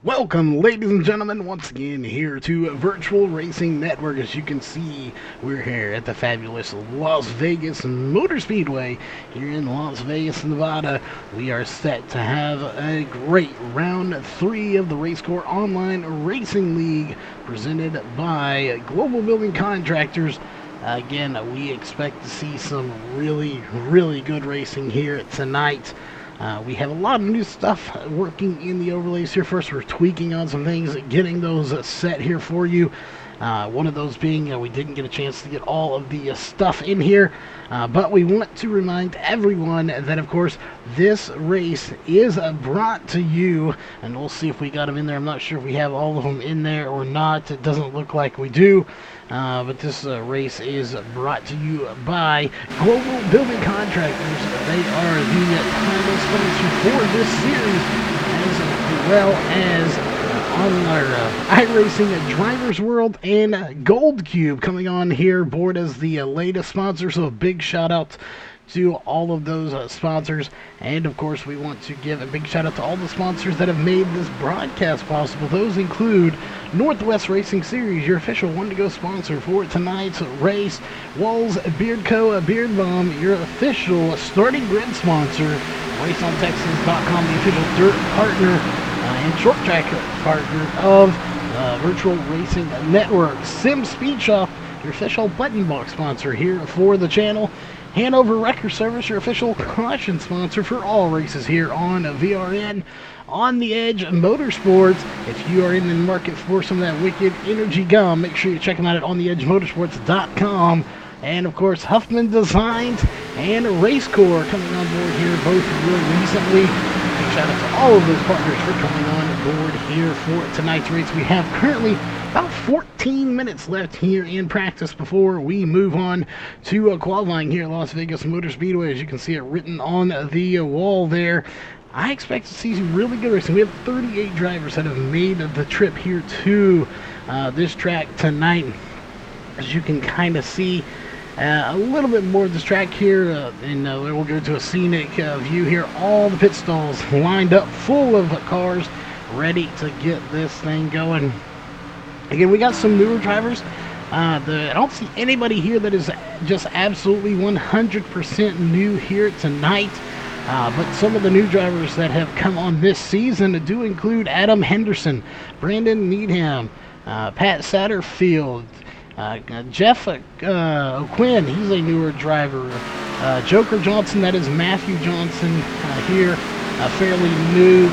Welcome, ladies and gentlemen, once again here to Virtual Racing Network. As you can see, we're here at the fabulous Las Vegas Motor Speedway here in Las Vegas, Nevada. We are set to have a great round 3 of the RACECORE Online Racing League presented by Global Building Contractors. Again, we expect to see some really good racing here tonight. We have a lot of new stuff working in the overlays here. First, we're tweaking on some things, getting those set here for you. One of those being we didn't get a chance to get all of the stuff in here, but we want to remind everyone that, of course, this race is brought to you, and we'll see if we got them in there. I'm not sure if we have all of them in there or not. It doesn't look like we do. But this race is brought to you by Global Building Contractors. They are the title sponsor for this series, as well as on our iRacing Drivers World and Gold Cube coming on here board as the latest sponsor. So a big shout out to all of those sponsors, and of course we want to give a big shout out to all the sponsors that have made this broadcast possible. Those include Northwest Racing Series, your official one-to-go sponsor for tonight's race. Walls Beard Co. Beard Bomb, your official starting grid sponsor. RaceOnTexas.com, the official dirt partner and short track partner of Virtual Racing Network. Sim Speed Shop, your official button box sponsor here for the channel. Hanover Wrecker Service, your official caution sponsor for all races here on VRN. On the Edge Motorsports, if you are in the market for some of that wicked energy gum, make sure you check them out at ontheedgemotorsports.com. And of course, Huffman Designs and RACECORE coming on board here both real recently. Big shout out to all of those partners for coming on board here for tonight's race. We have currently about 14 minutes left here in practice before we move on to qualifying here at Las Vegas Motor Speedway. As you can see it written on the wall there, I expect to see some really good racing. We have 38 drivers that have made the trip here to this track tonight. As you can kind of see a little bit more of this track here, and we'll go to a scenic view here. All the pit stalls lined up full of cars ready to get this thing going. Again, we got some newer drivers. I don't see anybody here that is just absolutely 100% new here tonight. But some of the new drivers that have come on this season do include Adam Henderson, Brandon Needham, Pat Satterfield, Jeff O'Quinn, he's a newer driver. Joker Johnson, that is Matthew Johnson here, fairly new.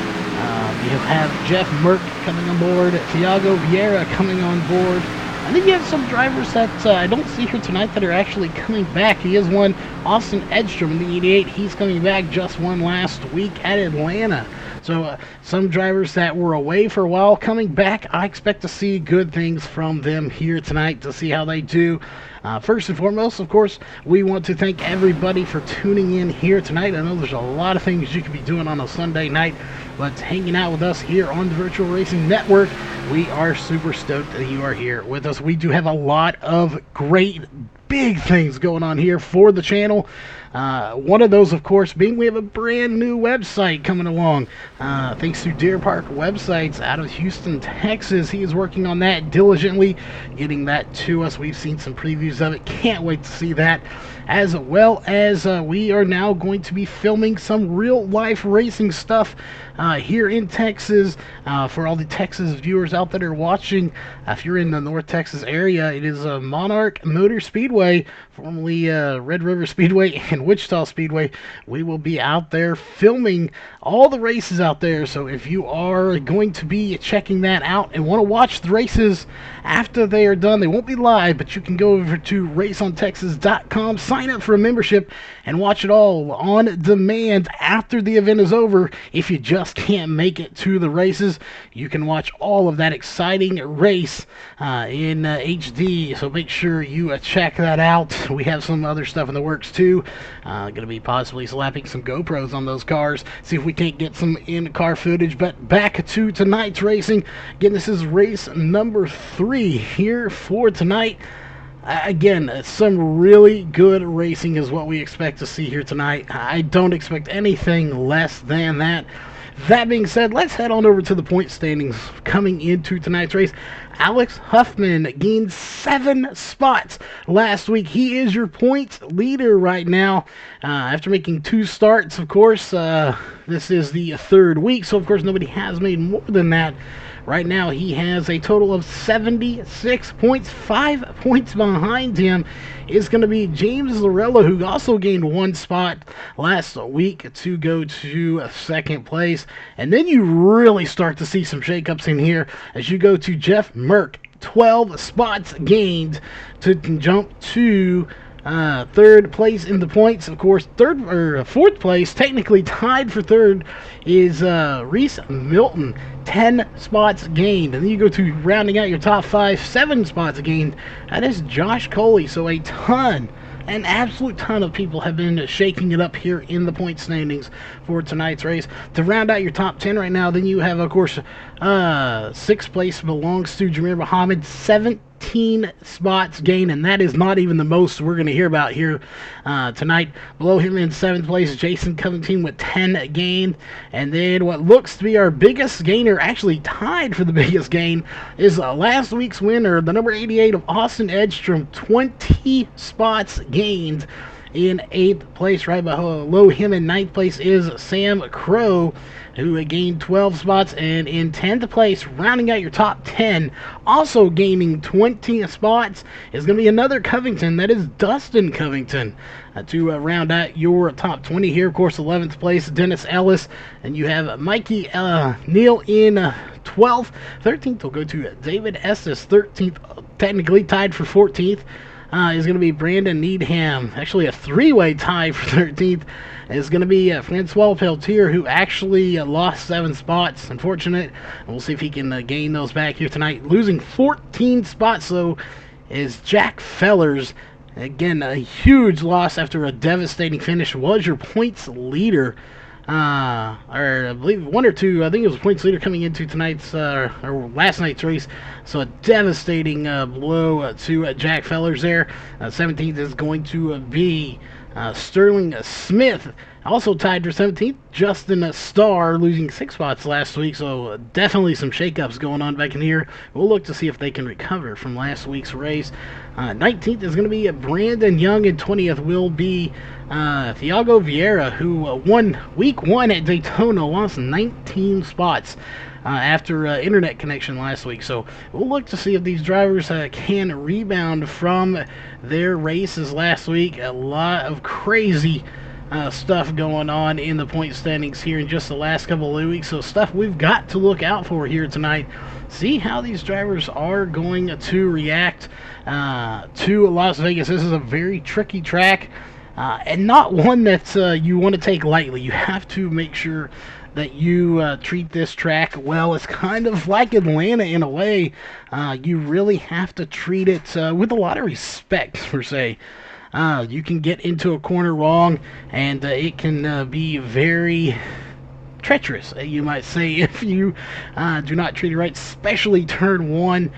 You have Jeff Merck coming on board, Thiago Vieira coming on board. And then you have some drivers that I don't see here tonight that are actually coming back. He is one, Austin Edstrom in the 88. He's coming back, just won last week at Atlanta. So some drivers that were away for a while coming back. I expect to see good things from them here tonight to see how they do. First and foremost, of course, we want to thank everybody for tuning in here tonight. I know there's a lot of things you could be doing on a Sunday night, but hanging out with us here on the Virtual Racing Network, we are super stoked that you are here with us. We do have a lot of great big things going on here for the channel. One of those, of course, being we have a brand new website coming along. Thanks to Deer Park Websites out of Houston, Texas. He is working on that diligently, getting that to us. We've seen some previews of it. Can't wait to see that. As well as we are now going to be filming some real-life racing stuff here in Texas. For all the Texas viewers out that are watching, if you're in the North Texas area, it is Monarch Motor Speedway, formerly Red River Speedway and Wichita Speedway. We will be out there filming all the races out there. So if you are going to be checking that out and want to watch the races after they are done, they won't be live, but you can go over to RaceOnTexas.com, sign up for a membership, and watch it all on demand after the event is over. If you just can't make it to the races, you can watch all of that exciting race in HD. So make sure you check that out. We have some other stuff in the works too. Going to be possibly slapping some GoPros on those cars, see if we can't get some in-car footage. But back to tonight's racing. Again, this is race number 3 here for tonight. Again, some really good racing is what we expect to see here tonight. I don't expect anything less than that. That being said, let's head on over to the point standings coming into tonight's race. Alex Huffman gained 7 spots last week. He is your points leader right now after making 2 starts. Of course, this is the 3rd week, so of course nobody has made more than that. Right now, he has a total of 76 points. 5 points behind him is going to be James Lorella, who also gained 1 spot last week to go to 2nd place. And then you really start to see some shakeups in here as you go to Jeff Merck. 12 spots gained to jump to 3rd place in the points. Of course, 4th place, technically tied for 3rd, is Reese Milton. 10 spots gained. And then you go to rounding out your top 5, 7 spots gained. That is Josh Coley. So an absolute ton of people have been shaking it up here in the point standings for tonight's race. To round out your top 10 right now, then you have, of course, 6th place belongs to Jameer Muhammad, 17 spots gained, and that is not even the most we're going to hear about here tonight. Below him in 7th place, Jason Covington with 10 gained, and then what looks to be our biggest gainer, actually tied for the biggest gain, is last week's winner, the number 88 of Austin Edstrom, 20 spots gained in 8th place. Right below him in 9th place is Sam Crow, who gained 12 spots, and in 10th place, rounding out your top 10, also gaining 20 spots, is going to be another Covington. That is Dustin Covington. To round out your top 20 here, of course, 11th place, Dennis Ellis, and you have Mikey Neal in 12th. 13th will go to David Estes. 13th, technically tied for 14th. Is going to be Brandon Needham. Actually, a 3-way tie for 13th is going to be Francois Peltier, who actually lost 7 spots. Unfortunate. We'll see if he can gain those back here tonight. Losing 14 spots, though, is Jack Fellers. Again, a huge loss after a devastating finish. Was your points leader. Or I believe 1 or 2, I think it was points leader coming into tonight's, or last night's race. So a devastating blow to Jack Fellers there. 17th is going to be Sterling Smith. Also tied for 17th, Justin Starr, losing 6 spots last week, so definitely some shakeups going on back in here. We'll look to see if they can recover from last week's race. 19th is going to be Brandon Young, and 20th will be Thiago Vieira, who won week 1 at Daytona, lost 19 spots after internet connection last week. So we'll look to see if these drivers can rebound from their races last week. A lot of crazy stuff going on in the point standings here in just the last couple of weeks. So stuff we've got to look out for here tonight. See how these drivers are going to react to Las Vegas. This is a very tricky track and not one that you want to take lightly. You have to make sure that you treat this track well. It's kind of like Atlanta in a way. You really have to treat it with a lot of respect, per se. You can get into a corner wrong, and it can be very treacherous, you might say, if you do not treat it right, especially turn 1.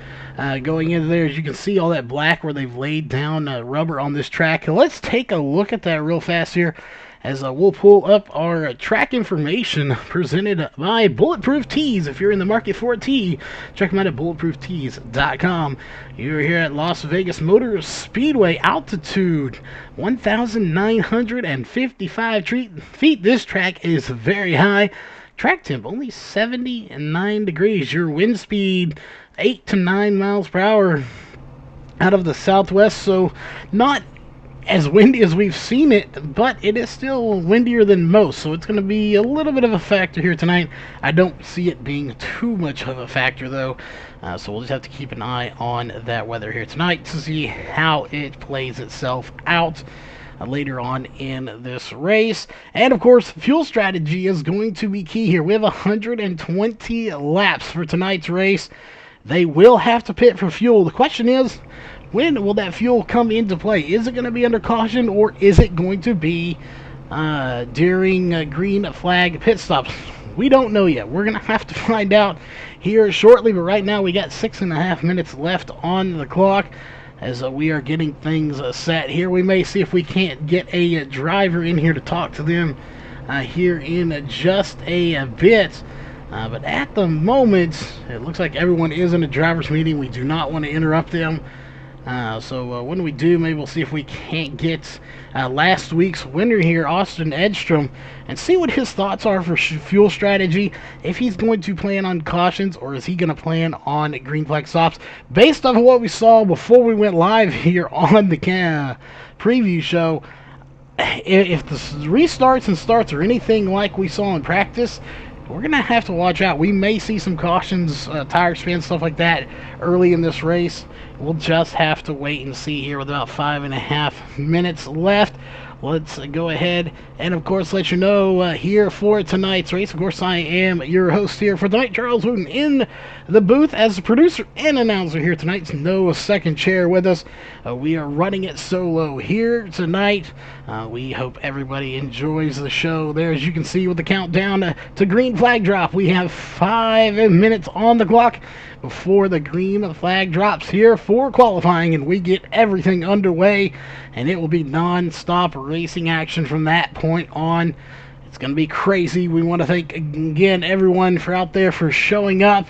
Going into there, as you can see all that black where they've laid down rubber on this track. Let's take a look at that real fast here, as we'll pull up our track information presented by Bulletproof Tees. If you're in the market for a tee, check them out at bulletprooftees.com. You're here at Las Vegas Motor Speedway, altitude 1,955 feet. This track is very high. Track temp only 79 degrees. Your wind speed 8 to 9 miles per hour out of the southwest, so not as windy as we've seen it, but it is still windier than most, so it's going to be a little bit of a factor here tonight. I don't see it being too much of a factor, though, so we'll just have to keep an eye on that weather here tonight to see how it plays itself out later on in this race. And of course, fuel strategy is going to be key here. We have 120 laps for tonight's race. They will have to pit for fuel. The question is, when will that fuel come into play? Is it going to be under caution, or is it going to be during green flag pit stops? We don't know yet. We're going to have to find out here shortly, but right now we got 6.5 minutes left on the clock as we are getting things set here. We may see if we can't get a driver in here to talk to them here in just a bit. But at the moment, it looks like everyone is in a driver's meeting. We do not want to interrupt them. So when we do, maybe we'll see if we can't get last week's winner here, Austin Edstrom, and see what his thoughts are for fuel strategy, if he's going to plan on cautions or is he going to plan on green flag stops. Based on what we saw before we went live here on the preview show, if the restarts and starts are anything like we saw in practice, we're going to have to watch out. We may see some cautions, tire spins, stuff like that early in this race. We'll just have to wait and see here with about 5.5 minutes left. Let's go ahead and, of course, let you know here for tonight's race. Of course, I am your host here for tonight, Charles Wooten, in the booth as the producer and announcer here tonight. No second chair with us. We are running it solo here tonight. We hope everybody enjoys the show there. As you can see with the countdown to green flag drop, we have 5 minutes on the clock before the green flag drops here for qualifying, and we get everything underway, and it will be non-stop racing action from that point on. It's going to be crazy. We want to thank again everyone for out there for showing up.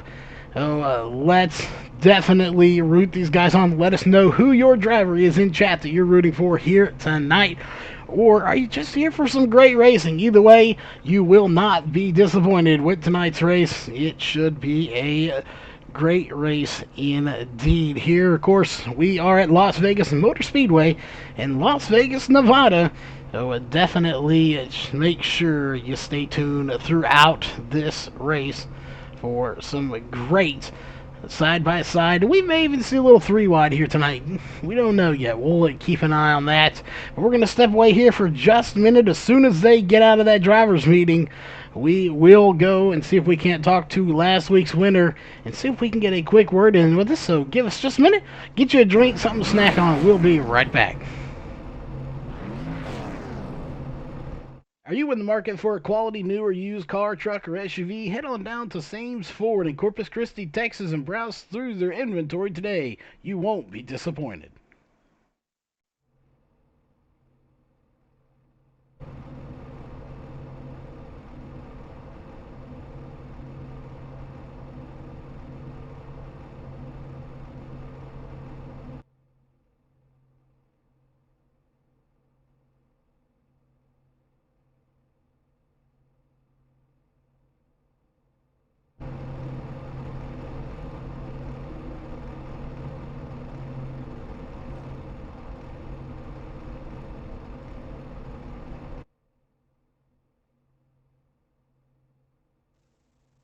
Let's definitely root these guys on. Let us know who your driver is in chat that you're rooting for here tonight. Or are you just here for some great racing? Either way, you will not be disappointed with tonight's race. It should be a great race indeed. Here, of course, we are at Las Vegas Motor Speedway in Las Vegas, Nevada. So definitely make sure you stay tuned throughout this race for some great side-by-side. We may even see a little 3-wide here tonight. We don't know yet. We'll keep an eye on that. But we're going to step away here for just a minute. As soon as they get out of that driver's meeting, we will go and see if we can't talk to last week's winner and see if we can get a quick word in with us. So give us just a minute, get you a drink, something to snack on. We'll be right back. Are you in the market for a quality new or used car, truck, or SUV? Head on down to Sames Ford in Corpus Christi, Texas, and browse through their inventory today. You won't be disappointed.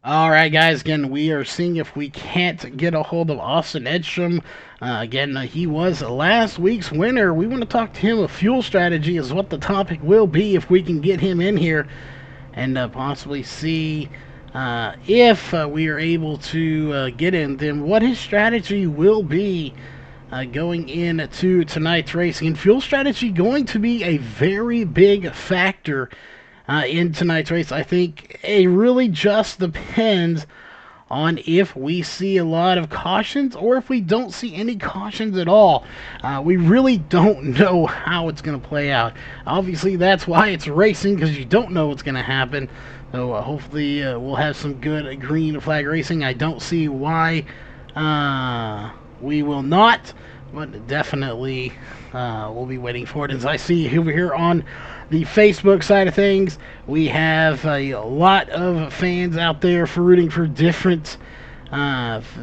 Alright guys, again, we are seeing if we can't get a hold of Austin Edstrom. Again, he was last week's winner. We want to talk to him. A fuel strategy is what the topic will be if we can get him in here and possibly see if we are able to get in, then what his strategy will be going into tonight's race. And fuel strategy going to be a very big factor in tonight's race. I think it really just depends on if we see a lot of cautions or if we don't see any cautions at all. We really don't know how it's going to play out. Obviously, that's why it's racing, because you don't know what's going to happen. So hopefully we'll have some good green flag racing. I don't see why we will not, but definitely we'll be waiting for it. As I see over here on the Facebook side of things, we have a lot of fans out there for rooting for different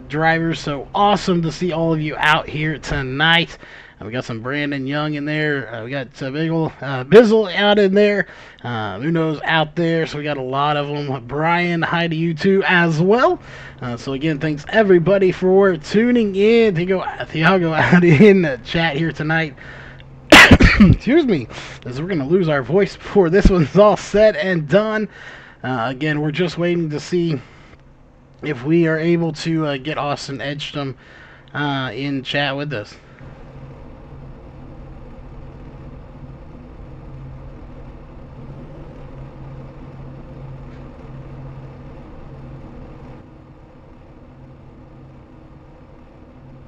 drivers. So awesome to see all of you out here tonight. We got some Brandon Young in there. We got Bizzle out in there. Uno's out there. So we got a lot of them. Brian, hi to you too as well. So again, thanks everybody for tuning in. Thiago out in the chat here tonight. Excuse me, as we're going to lose our voice before this one's all said and done. Again, we're just waiting to see if we are able to get Austin Edstrom in chat with us.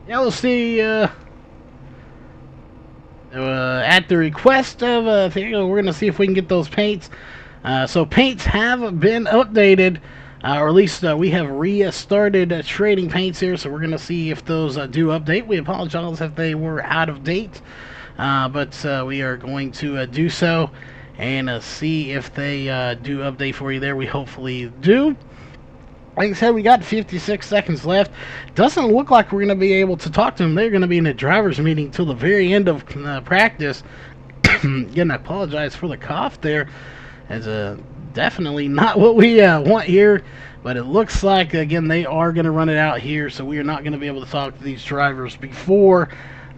Yeah, we'll see. At the request of we're going to see if we can get those paints So paints have been updated, or at least we have restarted trading paints here, so we're going to see if those do update. We apologize if they were out of date, but we are going to do so and see if they do update for you there. We hopefully do. Like I said, we got 56 seconds left. Doesn't look like we're going to be able to talk to them. They're going to be in a driver's meeting till the very end of practice. Again, I apologize for the cough there. As definitely not what we want here. But it looks like, again, they are going to run it out here. So we are not going to be able to talk to these drivers before.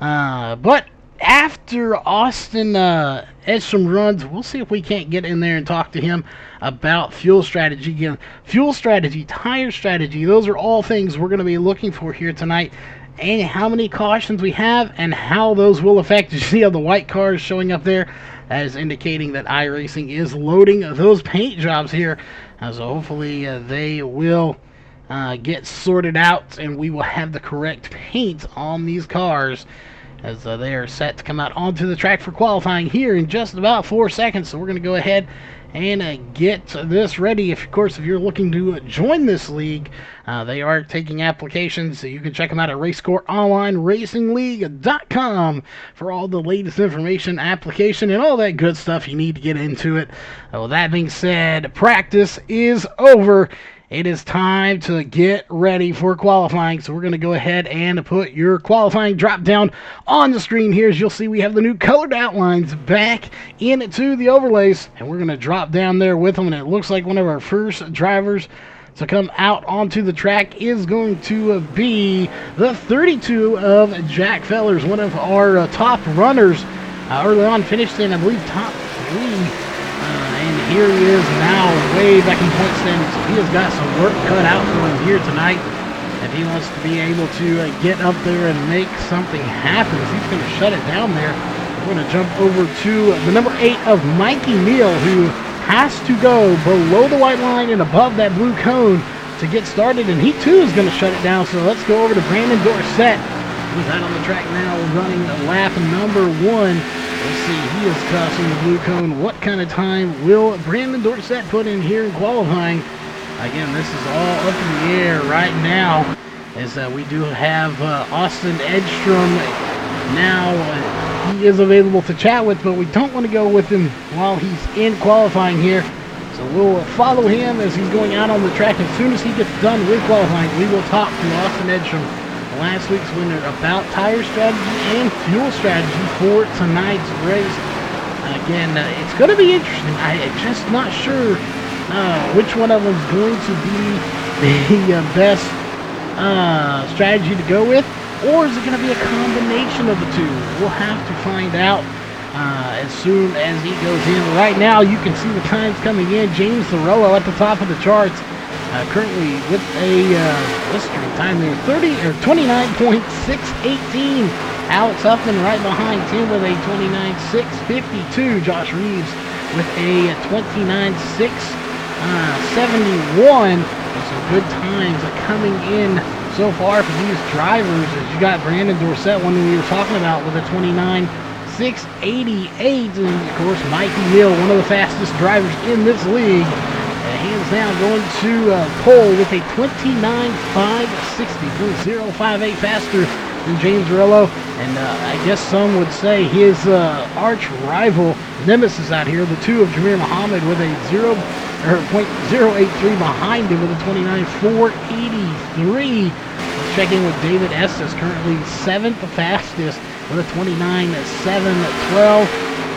But after Austin Edstrom runs, we'll see if we can't get in there and talk to him about fuel strategy. Again, fuel strategy, tire strategy, those are all things we're going to be looking for here tonight. And how many cautions we have and how those will affect. You see how the white cars showing up there? That is indicating that iRacing is loading those paint jobs here. So hopefully they will get sorted out and we will have the correct paint on these cars as they are set to come out onto the track for qualifying here in just about 4 seconds. So we're going to go ahead and get this ready. Of course, if you're looking to join this league, they are taking applications. So you can check them out at RACECORE Online RacingLeague.com for all the latest information, application, and all that good stuff you need to get into it. Well, that being said, practice is over. It is time to get ready for qualifying. So we're going to go ahead and put your qualifying drop down on the screen here. As you'll see, we have the new colored outlines back into the overlays. And we're going to drop down there with them. And it looks like one of our first drivers to come out onto the track is going to be the 32 of Jack Fellers, one of our top runners. Early on, finished in, I believe, top 3. And here he is now way back in point standings. So he has got some work cut out for him here tonight. If he wants to be able to get up there and make something happen, if he's going to shut it down there, we're going to jump over to the number 8 of Mikey Neal, who has to go below the white line and above that blue cone to get started. And he too is going to shut it down. So let's go over to Brandon Dorsett, who's out on the track now running lap number 1. Let's see, he is crossing the blue cone. What kind of time will Brandon Dorsett put in here in qualifying? Again, this is all up in the air right now, as we do have Austin Edstrom now. He is available to chat with, but we don't want to go with him while he's in qualifying here. So we'll follow him as he's going out on the track. As soon as he gets done with qualifying, we will talk to Austin Edstrom, last week's winner, about tire strategy and fuel strategy for tonight's race. Again, it's going to be interesting. I'm just not sure which one of them is going to be the best strategy to go with, or is it going to be a combination of the two? We'll have to find out as soon as he goes in. Right now, you can see the times coming in. James Zarello at the top of the charts. Currently with a blistering time there, 29.618. Alex Huffman right behind him with a 29.652. Josh Reeves with a 29.671. Some good times coming in so far for these drivers. As you got Brandon Dorsett, one that we were talking about, with a 29.688, and of course Mikey Neal, one of the fastest drivers in this league. Hands down going to pole with a 29.560, 0.058 faster than James Zarello. And I guess some would say his arch rival nemesis out here, the 2 of Jameer Muhammad, with a 0.083 behind him with a 29.483. Let's check in with David Estes, currently 7th fastest with a 29.712.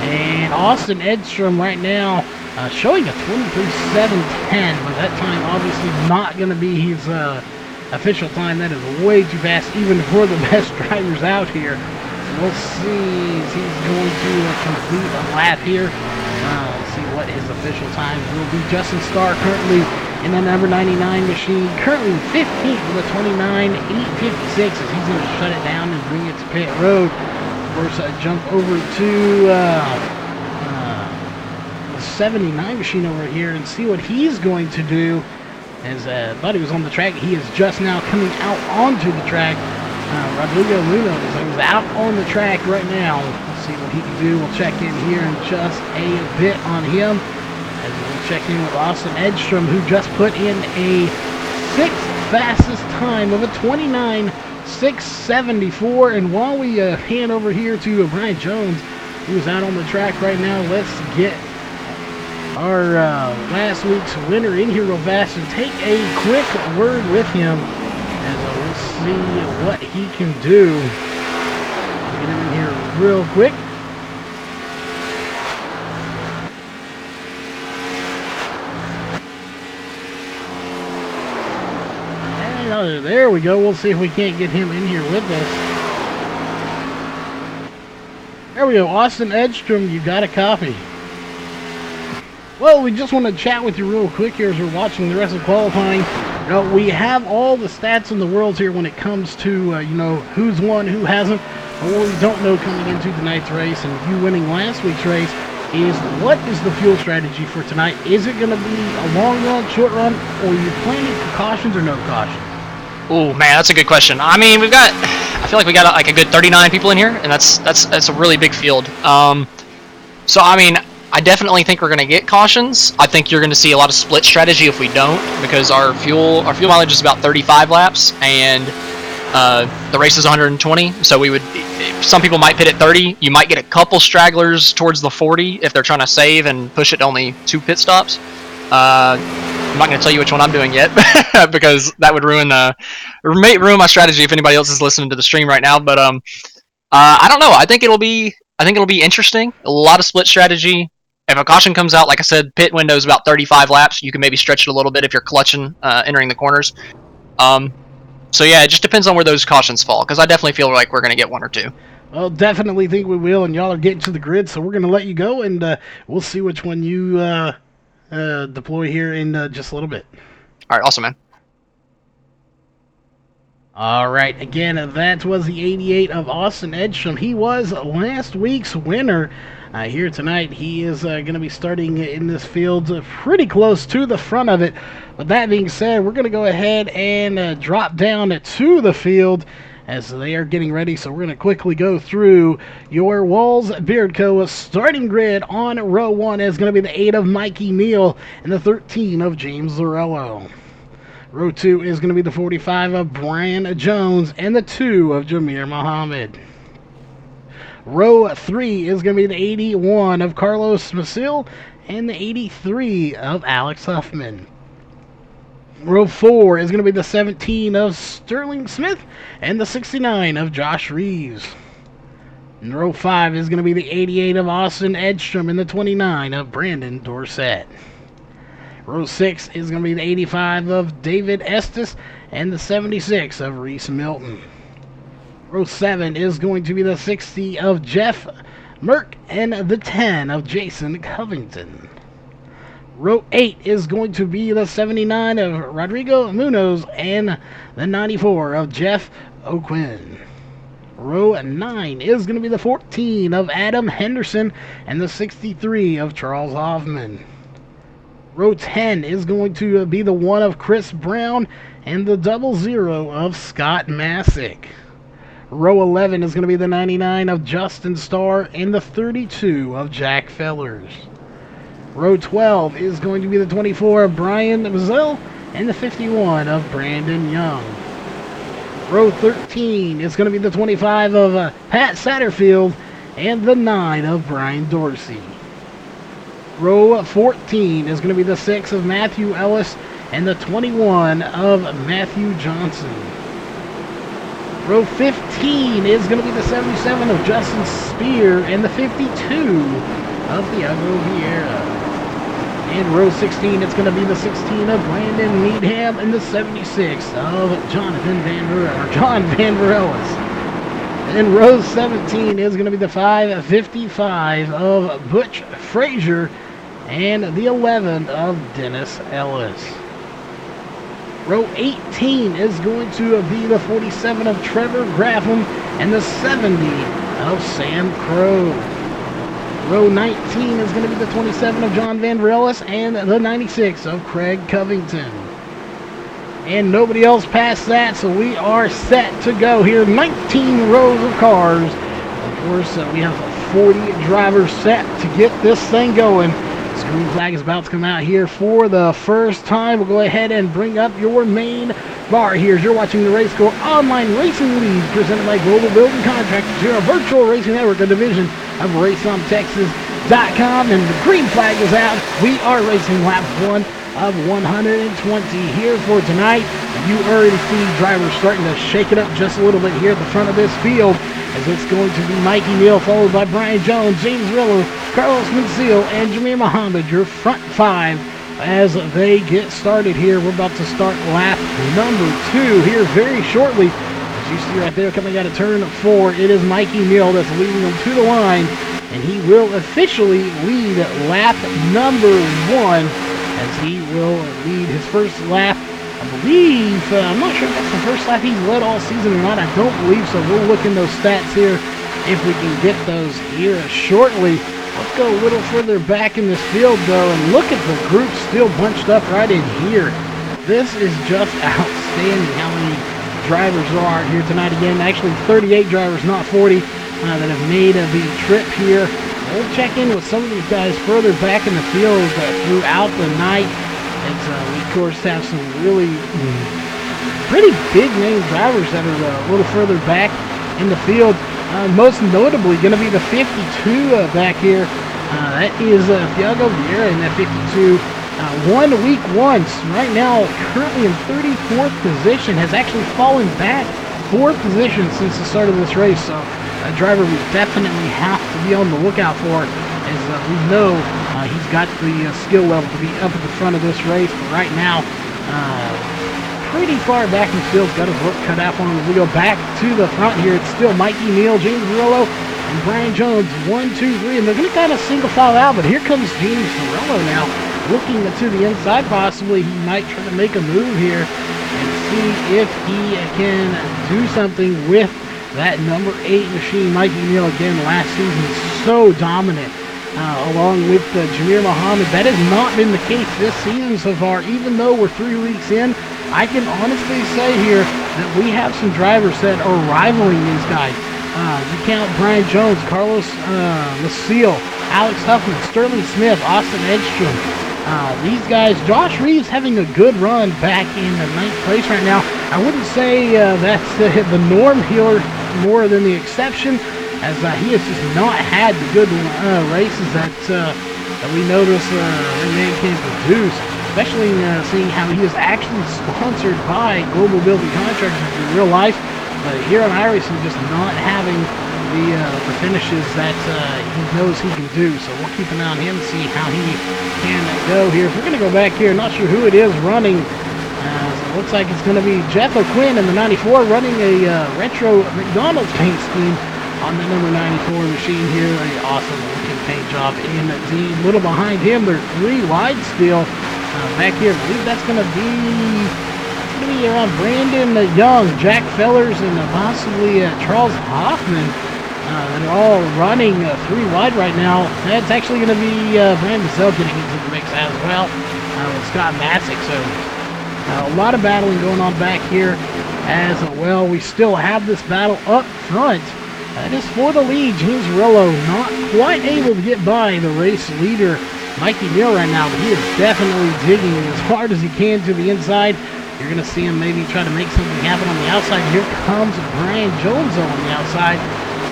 And Austin Edstrom right now showing a 23.710, but that time obviously not going to be his official time. That is way too fast, even for the best drivers out here. So we'll see if he's going to complete a lap here. Let's see what his official time will be. Justin Starr currently in the number 99 machine, currently 15th with a 29.856, as he's going to shut it down and bring it to pit road. Of course, jump over to 79 machine over here and see what he's going to do. As thought he was on the track, he is just now coming out onto the track. Rodrigo Luna is out on the track right now. Let's see what he can do. We'll check in here in just a bit on him. As we'll check in with Austin Edstrom, who just put in a sixth fastest time of a 29.674. And while we hand over here to Brian Jones, who's out on the track right now, let's get our last week's winner in here real fast and take a quick word with him as we'll see what he can do. Get him in here real quick. And there we go. We'll see if we can't get him in here with us. There we go. Austin Edstrom, you got a copy. Well, we just want to chat with you real quick here as we're watching the rest of qualifying. You know, we have all the stats in the world here when it comes to, you know, who's won, who hasn't. But what we don't know coming into tonight's race and you winning last week's race is what is the fuel strategy for tonight? Is it going to be a long run, short run, or are you planning for cautions or no cautions? Oh man, that's a good question. I mean, I feel like we got like a good 39 people in here, and that's a really big field. So I mean, I definitely think we're going to get cautions. I think you're going to see a lot of split strategy if we don't, because our fuel mileage is about 35 laps, and the race is 120. So some people might pit at 30. You might get a couple stragglers towards the 40 if they're trying to save and push it to only 2 pit stops. I'm not going to tell you which one I'm doing yet because that would ruin my strategy if anybody else is listening to the stream right now. But I don't know. I think it'll be interesting. A lot of split strategy. If a caution comes out, like I said, pit window is about 35 laps. You can maybe stretch it a little bit if you're clutching entering the corners. So yeah, it just depends on where those cautions fall, because I definitely feel like we're going to get 1 or 2. Well, definitely think we will, and y'all are getting to the grid, so we're going to let you go, and we'll see which one you deploy here in just a little bit. All right, awesome, man. All right, again, that was the 88 of Austin Edstrom. He was last week's winner. Here tonight, he is going to be starting in this field pretty close to the front of it. But that being said, we're going to go ahead and drop down to the field as they are getting ready. So we're going to quickly go through your Walls Beard Co. starting grid. On row 1 is going to be the 8 of Mikey Neal and the 13 of James Zorello. Row 2 is going to be the 45 of Brian Jones and the 2 of Jameer Muhammad. Row 3 is going to be the 81 of Carlos Masil and the 83 of Alex Huffman. Row 4 is going to be the 17 of Sterling Smith and the 69 of Josh Reeves. And row 5 is going to be the 88 of Austin Edstrom and the 29 of Brandon Dorsett. Row 6 is going to be the 85 of David Estes and the 76 of Reese Milton. Row 7 is going to be the 60 of Jeff Merck and the 10 of Jason Covington. Row 8 is going to be the 79 of Rodrigo Munoz and the 94 of Jeff O'Quinn. Row 9 is going to be the 14 of Adam Henderson and the 63 of Charles Hoffman. Row 10 is going to be the 1 of Chris Brown and the 00 of Scott Masick. Row 11 is going to be the 99 of Justin Starr and the 32 of Jack Fellers. Row 12 is going to be the 24 of Brian Mazzell and the 51 of Brandon Young. Row 13 is going to be the 25 of Pat Satterfield and the 9 of Brian Dorsey. Row 14 is going to be the 6 of Matthew Ellis and the 21 of Matthew Johnson. Row 15 is going to be the 77 of Justin Spear and the 52 of Thiago Vieira. In row 16, it's going to be the 16 of Brandon Needham and the 76 of John Van Varelis. In row 17 is going to be the 555 of Butch Frazier and the 11 of Dennis Ellis. Row 18 is going to be the 47 of Trevor Graffam and the 70 of Sam Crow. Row 19 is going to be the 27 of John Van Varelis and the 96 of Craig Covington. And nobody else past that, so we are set to go here. 19 rows of cars. Of course, we have 40 drivers set to get this thing going. This green flag is about to come out here for the first time. We'll go ahead and bring up your main bar here as you're watching the RACECORE Online Racing League presented by Global Building Contractors here, a virtual racing network, a division of RaceOnTexas.com, and the green flag is out. We are racing lap 1 of 120 here for tonight. You already see drivers starting to shake it up just a little bit here at the front of this field, as it's going to be Mikey Neal, followed by Brian Jones, James Rillo, Carlos Mencil, and Jameer Muhammad, your front 5 as they get started here. We're about to start lap number 2 here very shortly. As you see right there, coming out of turn 4, it is Mikey Neal that's leading them to the line, and he will officially lead lap number 1, as he will lead his first lap. I believe, I'm not sure if that's the first lap he's led all season or not. I don't believe so. We'll look in those stats here if we can get those here shortly. Let's go a little further back in this field, though, and look at the group still bunched up right in here. This is just outstanding how many drivers are here tonight. Again, actually 38 drivers, not 40, that have made the trip here. We'll check in with some of these guys further back in the field throughout the night. As we, of course, have some really pretty big name drivers that are a little further back in the field. Most notably going to be the 52 back here. That is Thiago Vieira in that 52. Won week once. Right now, currently in 34th position. Has actually fallen back 4 positions since the start of this race. So a driver we definitely have to be on the lookout for, as we know he's got the skill level to be up at the front of this race. But right now, pretty far back in the field, got his work cut out for him. As we go back to the front here, it's still Mikey Neal, James Rillo, and Brian Jones, 1, 2, 3, and they're going to kind of single file out, but here comes James Rillo now, looking to the inside. Possibly he might try to make a move here and see if he can do something with that number 8 machine. Mikey Neal, again, last season, so dominant. Along with Jameer Muhammad. That has not been the case this season so far. Even though we're 3 weeks in, I can honestly say here that we have some drivers that are rivaling these guys. You count Brian Jones, Carlos Mencil, Alex Huffman, Sterling Smith, Austin Edstrom. These guys, Josh Reeves having a good run back in the 9th place right now. I wouldn't say that's the norm here more than the exception, as he has just not had the good races that we notice the man can produce, especially seeing how he is actually sponsored by Global Building Contractors in real life. But here on iRacing, just not having the finishes that he knows he can do. So we'll keep an eye on him, see how he can go here. If we're going to go back here, not sure who it is running. So it looks like it's going to be Jeff O'Quinn in the 94 running a retro McDonald's paint scheme on the number 94 machine here. An awesome looking paint job indeed. A little behind him, they're 3 wide still. Back here, I believe that's going to be around Brandon Young, Jack Fellers, and possibly Charles Hoffman. They're all running 3 wide right now. That's actually going to be Brandon Zell getting into the mix as well with Scott Masick. So a lot of battling going on back here as well. We still have this battle up front. That is for the lead. James Rillo not quite able to get by the race leader, Mikey Neal, right now, but he is definitely digging as hard as he can to the inside. You're going to see him maybe try to make something happen on the outside. Here comes Brian Jones on the outside.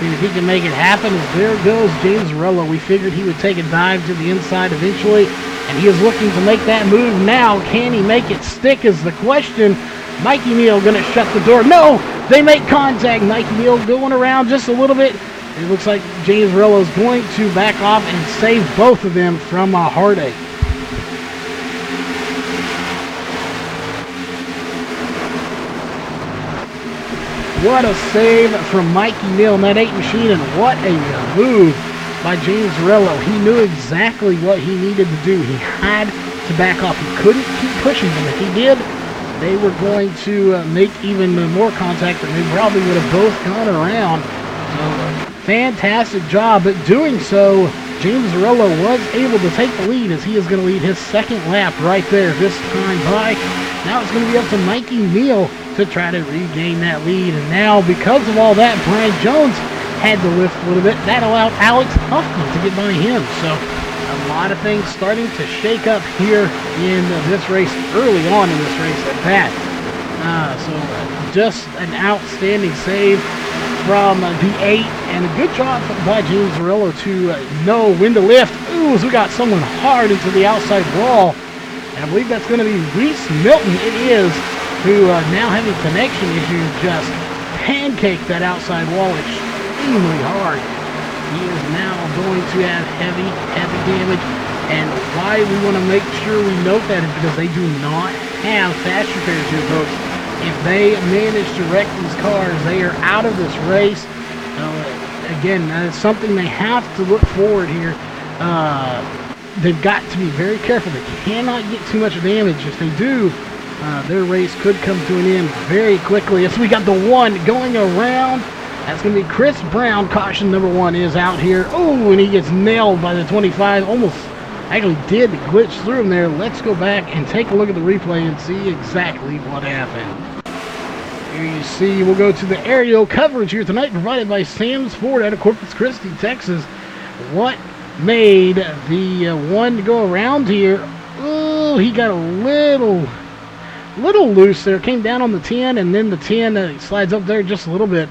See if he can make it happen. There goes James Rillo. We figured he would take a dive to the inside eventually, and he is looking to make that move now. Can he make it stick is the question. Mikey Neal going to shut the door. No! They make contact. Mikey Neal going around just a little bit. It looks like James Rillo is going to back off and save both of them from a heartache. What a save from Mikey Neal in that 8 machine, and what a move by James Rillo. He knew exactly what he needed to do. He had to back off. He couldn't keep pushing them. If he did, they were going to make even more contact, and they probably would have both gone around. So, fantastic job. But doing so, James Rillo was able to take the lead, as he is going to lead his 2nd lap right there this time by. Now it's going to be up to Mikey Neal to try to regain that lead. And now, because of all that, Brian Jones had to lift a little bit. That allowed Alex Huffman to get by him. So, a A lot of things starting to shake up here in this race, early on in this race at that. So just an outstanding save from the 8, and a good job by James Zarello to know when to lift. Ooh, so we got someone hard into the outside wall. And I believe that's going to be Reese Milton. It is, who now having connection issues, just pancaked that outside wall extremely hard. He is now going to have heavy damage. And why we want to make sure we note that is because they do not have fast repairs here, folks. If they manage to wreck these cars, they are out of this race. Again, that's something they have to look forward here. They've got to be very careful. They cannot get too much damage. If they do, their race could come to an end very quickly. So we got the 1 going around. That's going to be Chris Brown. Caution number 1 is out here. Oh, and he gets nailed by the 25. Almost actually did glitch through him there. Let's go back and take a look at the replay and see exactly what happened. Here you see, we'll go to the aerial coverage here tonight, provided by Sam's Ford out of Corpus Christi, Texas. What made the 1 to go around here? Oh, he got a little loose there. Came down on the 10, and then the 10 slides up there just a little bit.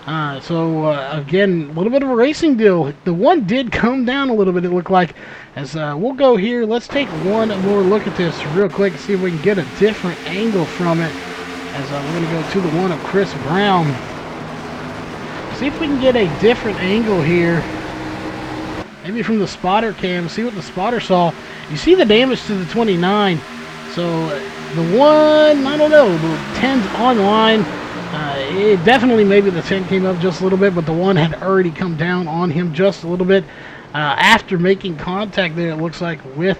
Again, a little bit of a racing deal. The 1 did come down a little bit, it looked like. As we'll go here, let's take one more look at this real quick, see if we can get a different angle from it. As we're going to go to the 1 of Chris Brown. See if we can get a different angle here. Maybe from the spotter cam, see what the spotter saw. You see the damage to the 29. So the 1, I don't know, the 10's online. It definitely, maybe the 10 came up just a little bit, but the 1 had already come down on him just a little bit after making contact there, it looks like, with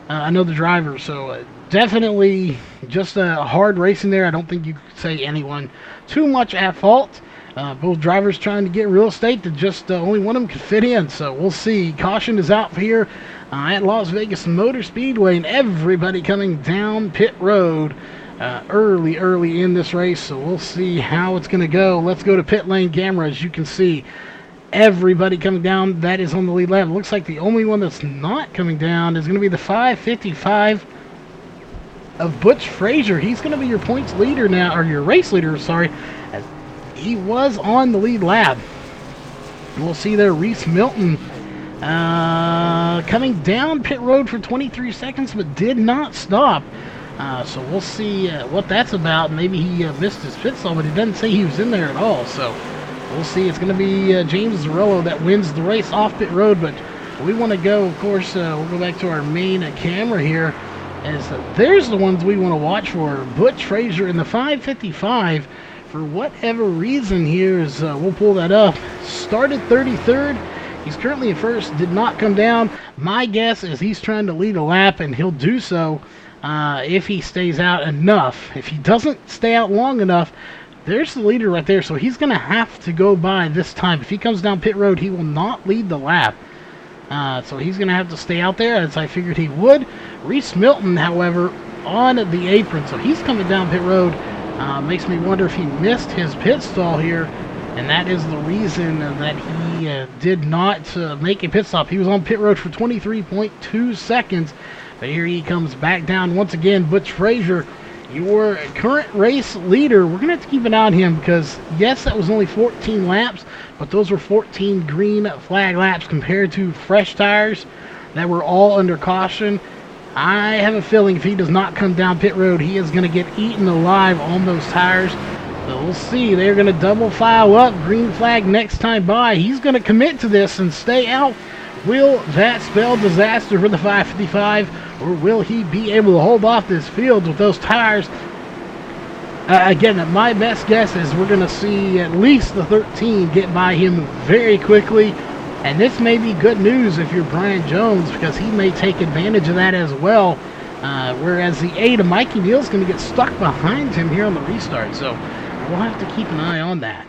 another driver. So definitely just hard racing there. I don't think you could say anyone too much at fault. Both drivers trying to get real estate that just only one of them could fit in. So we'll see. Caution is out here at Las Vegas Motor Speedway, and everybody coming down pit road early in this race. So we'll see how it's going to go. Let's go to pit lane camera. As you can see, everybody coming down that is on the lead lap. It looks like the only one that's not coming down is going to be the 555 of Butch Frazier. He's going to be your points leader now, or your race leader, sorry. As he was on the lead lap. We'll see there Reese Milton coming down pit road for 23 seconds, but did not stop. So we'll see what that's about. Maybe he missed his pit stop, but he doesn't say he was in there at all. So we'll see. It's going to be James Zarello that wins the race off pit road, but we want to go, of course, we'll go back to our main camera here. As there's the ones we want to watch for. Butch Frazier in the 555. For whatever reason here is, we'll pull that up. Started 33rd. He's currently in first. Did not come down. My guess is he's trying to lead a lap, and he'll do so if he stays out enough. If he doesn't stay out long enough, there's the leader right there. So he's going to have to go by this time. If he comes down pit road, he will not lead the lap. So he's going to have to stay out there, as I figured he would. Reese Milton, however, on the apron. So he's coming down pit road. Makes me wonder if he missed his pit stall here. And that is the reason that he did not make a pit stop. He was on pit road for 23.2 seconds. But here he comes back down once again. Butch Frazier, your current race leader. We're going to have to keep an eye on him because, yes, that was only 14 laps, but those were 14 green flag laps compared to fresh tires that were all under caution. I have a feeling if he does not come down pit road, he is going to get eaten alive on those tires. So we'll see. They're going to double file up. Green flag next time by. He's going to commit to this and stay out. Will that spell disaster for the 555, or will he be able to hold off this field with those tires? Again, my best guess is we're going to see at least the 13 get by him very quickly. And this may be good news if you're Brian Jones, because he may take advantage of that as well. Whereas the 8 of Mikey Neal is going to get stuck behind him here on the restart. So we'll have to keep an eye on that.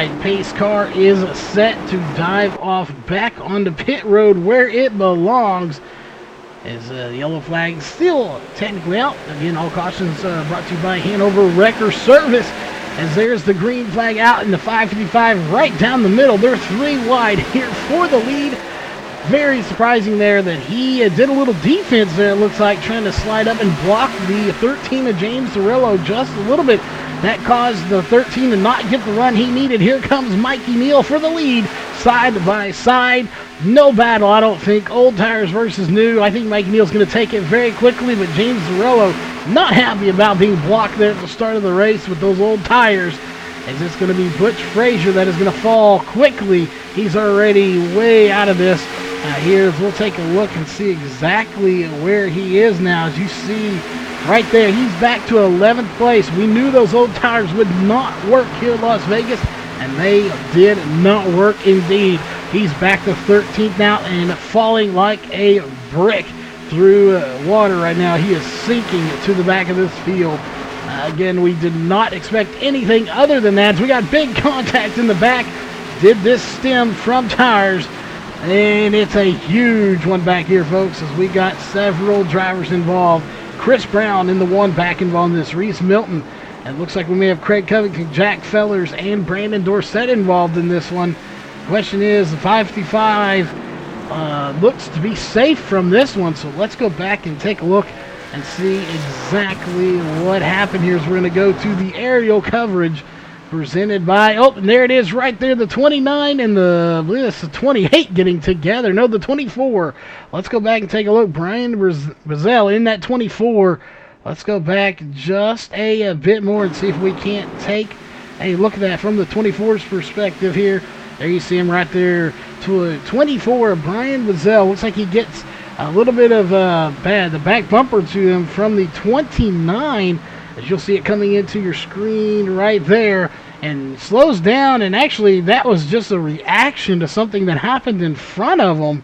side. Pace car is set to dive off back onto pit road where it belongs. As the yellow flag still technically out. Again, all cautions brought to you by Hanover Wrecker Service. As there's the green flag out in the 555 right down the middle. They're 3 wide here for the lead. Very surprising there that he did a little defense there, it looks like, trying to slide up and block the 13 of James Cirillo just a little bit. That caused the 13 to not get the run he needed. Here comes Mikey Neal for the lead, side by side. No battle, I don't think. Old tires versus new. I think Mikey Neal's going to take it very quickly, but James Cirillo not happy about being blocked there at the start of the race with those old tires. As it's going to be Butch Frazier that is going to fall quickly. He's already way out of this. We'll take a look and see exactly where he is now. As you see right there, he's back to 11th place. We knew those old tires would not work here in Las Vegas, and they did not work indeed. He's back to 13th now and falling like a brick through water right now. He is sinking to the back of this field. Again, we did not expect anything other than that. We got big contact in the back. Did this stem from tires? And it's a huge one back here, folks, as we got several drivers involved. Chris Brown in the one back involved in this. Reese Milton. And it looks like we may have Craig Covington, Jack Fellers, and Brandon Dorsett involved in this one. Question is, the 555 looks to be safe from this one. So let's go back and take a look and see exactly what happened here. As we're going to go to the aerial coverage presented by, and there it is right there, the 29 and I believe it's the 28 getting together. No, the 24. Let's go back and take a look. Brian Brazil in that 24. Let's go back just a bit more and see if we can't take a look at that from the 24's perspective here. There you see him right there to a 24. Brian Brazil looks like he gets a little bit of the back bumper to him from the 29. As you'll see it coming into your screen right there, and slows down, and actually that was just a reaction to something that happened in front of him.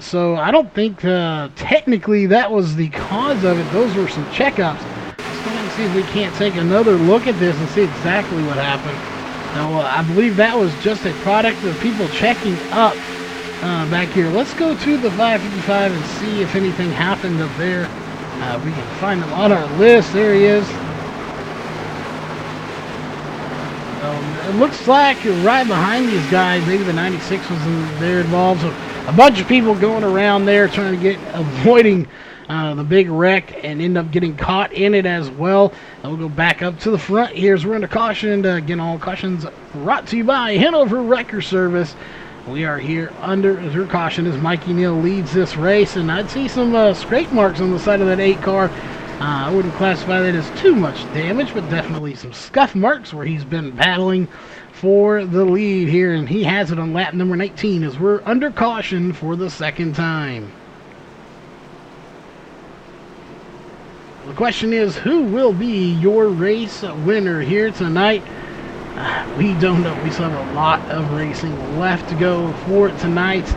So I don't think technically that was the cause of it. Those were some checkups. Let's go ahead and see if we can't take another look at this and see exactly what happened. Now, I believe that was just a product of people checking up back here. Let's go to the 555 and see if anything happened up there. We can find him on our list. There he is. It looks like right behind these guys, maybe the 96 was there involved. So a bunch of people going around there trying to avoiding the big wreck and end up getting caught in it as well. And we'll go back up to the front here as we're under caution. Again, all cautions brought to you by Hanover Wrecker Service. We are here under caution as Mikey Neal leads this race, and I'd see some scrape marks on the side of that 8 car. I wouldn't classify that as too much damage, but definitely some scuff marks where he's been battling for the lead here, and he has it on lap number 19 as we're under caution for the second time. The question is, who will be your race winner here tonight? We don't know. We still have a lot of racing left to go for tonight's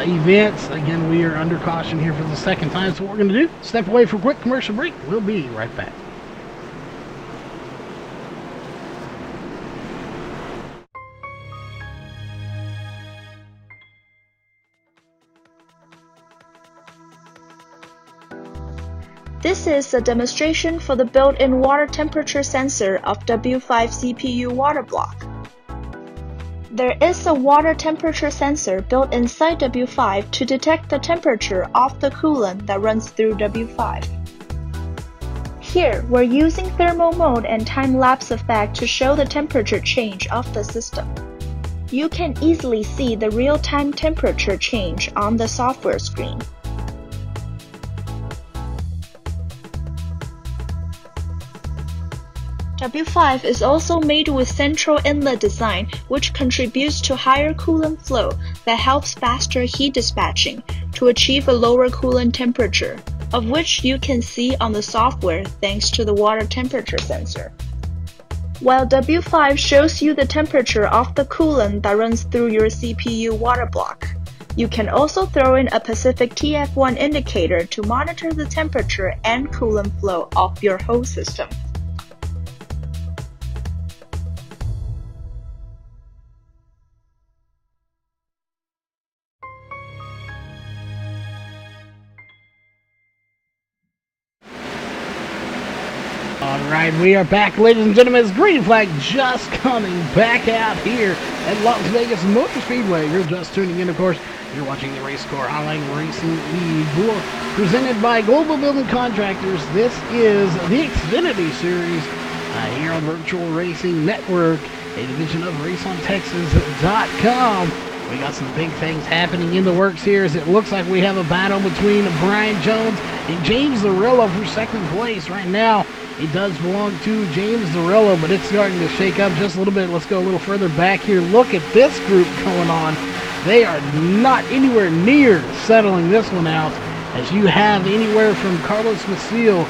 events. Again, we are under caution here for the second time. So what we're going to do, step away for a quick commercial break. We'll be right back. This is a demonstration for the built-in water temperature sensor of W5 CPU water block. There is a water temperature sensor built inside W5 to detect the temperature of the coolant that runs through W5. Here, we're using thermal mode and time-lapse effect to show the temperature change of the system. You can easily see the real-time temperature change on the software screen. W5 is also made with central inlet design, which contributes to higher coolant flow that helps faster heat dispatching to achieve a lower coolant temperature, of which you can see on the software thanks to the water temperature sensor. While W5 shows you the temperature of the coolant that runs through your CPU water block, you can also throw in a Pacific TF1 indicator to monitor the temperature and coolant flow of your whole system. Alright, we are back, ladies and gentlemen. It's green flag just coming back out here at Las Vegas Motor Speedway. You're just tuning in, of course. You're watching the RACECORE Online Racing League presented by Global Building Contractors. This is the Xfinity Series here on Virtual Racing Network, a division of RaceOnTexas.com. We got some big things happening in the works here as it looks like we have a battle between Brian Jones and James Zarrillo for second place right now. It does belong to James Zarrillo, but it's starting to shake up just a little bit. Let's go a little further back here. Look at this group going on. They are not anywhere near settling this one out, as you have anywhere from Carlos Maciel,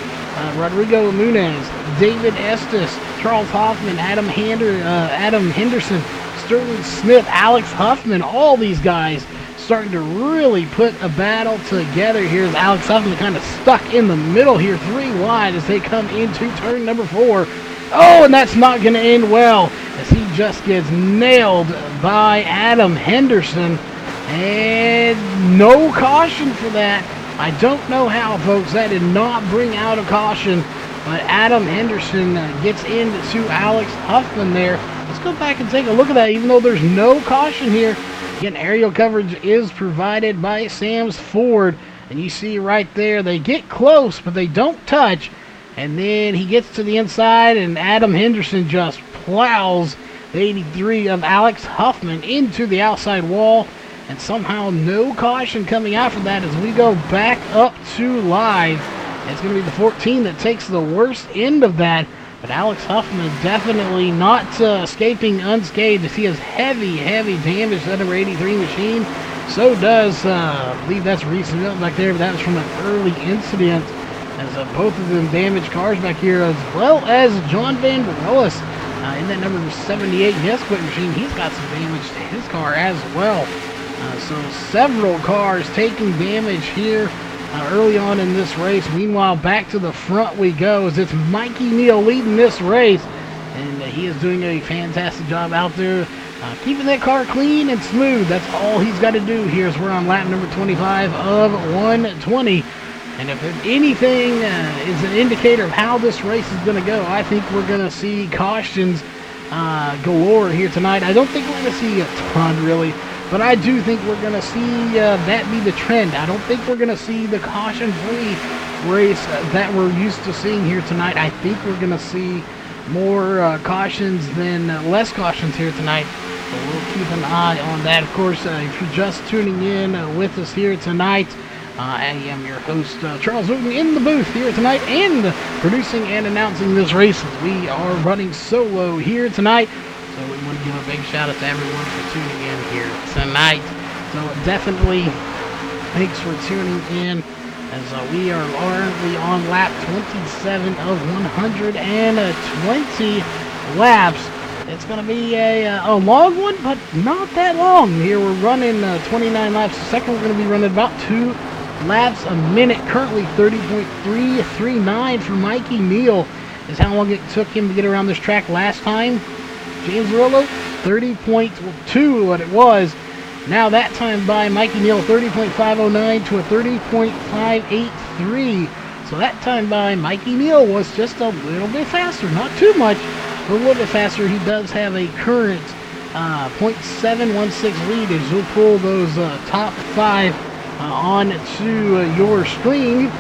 Rodrigo Munez, David Estes, Charles Hoffman, Adam Henderson, Sterling Smith, Alex Huffman, all these guys starting to really put a battle together here as Alex Huffman kind of stuck in the middle here, 3 wide as they come into turn number 4. Oh, and that's not going to end well as he just gets nailed by Adam Henderson. And no caution for that. I don't know how, folks. That did not bring out a caution. But Adam Henderson gets into Alex Huffman there. Let's go back and take a look at that. Even though there's no caution here, again, aerial coverage is provided by Sam's Ford. And you see right there, they get close, but they don't touch. And then he gets to the inside, and Adam Henderson just plows the 83 of Alex Huffman into the outside wall. And somehow no caution coming out for that as we go back up to live. It's going to be the 14 that takes the worst end of that. But Alex Huffman definitely not escaping unscathed as he has heavy damage to that number 83 machine. So does, I believe that's Reese Milton back there, but that was from an early incident as both of them damaged cars back here, as well as John Van Berlis in that number 78 Nesquik machine. He's got some damage to his car as well. So several cars taking damage here early on in this race. Meanwhile, back to the front we go as it's Mikey Neal leading this race. And he is doing a fantastic job out there keeping that car clean and smooth. That's all he's got to do here as we're on lap number 25 of 120. And if anything is an indicator of how this race is going to go, I think we're going to see cautions galore here tonight. I don't think we're going to see a ton, really. But I do think we're going to see that be the trend. I don't think we're going to see the caution-free race that we're used to seeing here tonight. I think we're going to see more cautions than less cautions here tonight. So we'll keep an eye on that. Of course, if you're just tuning in with us here tonight, I am your host, Charles Wooten, in the booth here tonight and producing and announcing this race. We are running solo here tonight. So we want to give a big shout out to everyone for tuning in here tonight. So definitely thanks for tuning in as we are currently on lap 27 of 120 laps. It's going to be a long one, but not that long. Here we're running 29 laps a second. We're going to be running about 2 laps a minute. Currently 30.339 for Mikey Neal is how long it took him to get around this track last time. James Zarrillo, 30.2 what it was. Now that time by Mikey Neal, 30.509 to a 30.583. So that time by Mikey Neal was just a little bit faster. Not too much, but a little bit faster. He does have a current .716 lead as you'll pull those top 5 onto your screen.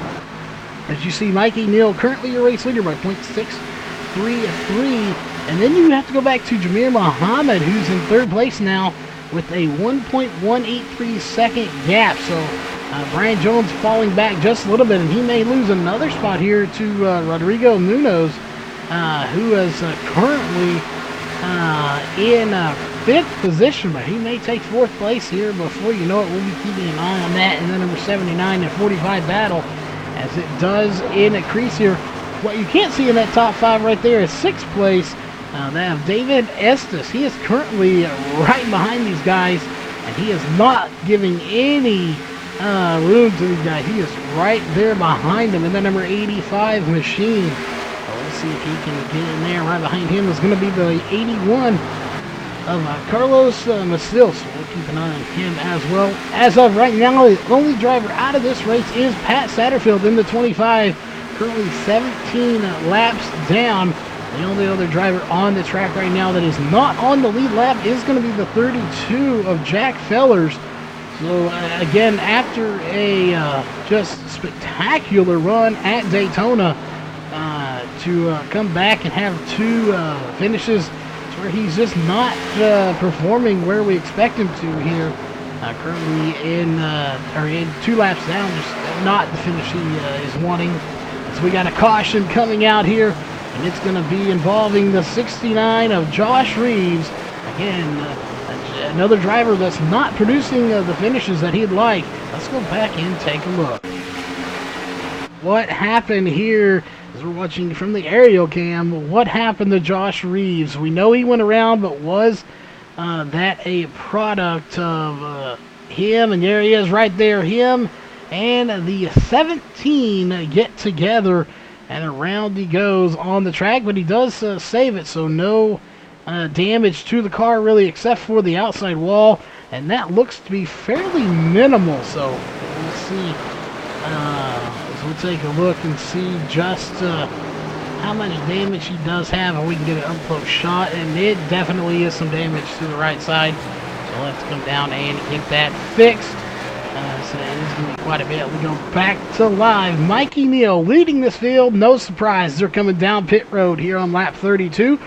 As you see, Mikey Neal currently your race leader by .633. And then you have to go back to Jamir Muhammad, who's in 3rd place now with a 1.183 second gap. So Brian Jones falling back just a little bit, and he may lose another spot here to Rodrigo Munoz, who is currently in 5th position, but he may take 4th place here before you know it. We'll be keeping an eye on that in the number 79 and 45 battle as it does increase here. What you can't see in that top 5 right there is 6th place. They have David Estes. He is currently right behind these guys, and he is not giving any room to these guys. He is right there behind them in the number 85 machine. So let's see if he can get in there. Right behind him is going to be the 81 of Carlos Maciel. So we'll keep an eye on him as well. As of right now, the only driver out of this race is Pat Satterfield in the 25 currently 17 laps down. The only other driver on the track right now that is not on the lead lap is going to be the 32 of Jack Fellers. So again, after a just spectacular run at Daytona, to come back and have two finishes where he's just not performing where we expect him to here. Currently in 2 laps down, just not the finish he is wanting. So we got a caution coming out here, and it's going to be involving the 69 of Josh Reeves. Again, another driver that's not producing the finishes that he'd like. Let's go back and take a look. What happened here, as we're watching from the aerial cam, what happened to Josh Reeves? We know he went around, but was that a product of him? And there he is right there, him and the 17 get together, and around he goes on the track, but he does save it, so no damage to the car really, except for the outside wall, and that looks to be fairly minimal. So we'll see. So we'll take a look and see just how much damage he does have, and we can get an up-close shot, and it definitely is some damage to the right side. So let's come down and get that fixed. So it is going to be quite a bit. We go back to live. Mikey Neal leading this field. No surprise, they're coming down pit road here on lap 32.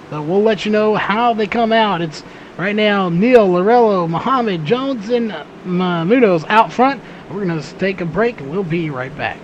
So we'll let you know how they come out. It's right now Neal, Lorello, Muhammad, Jones, and Munoz out front. We're going to take a break, and we'll be right back.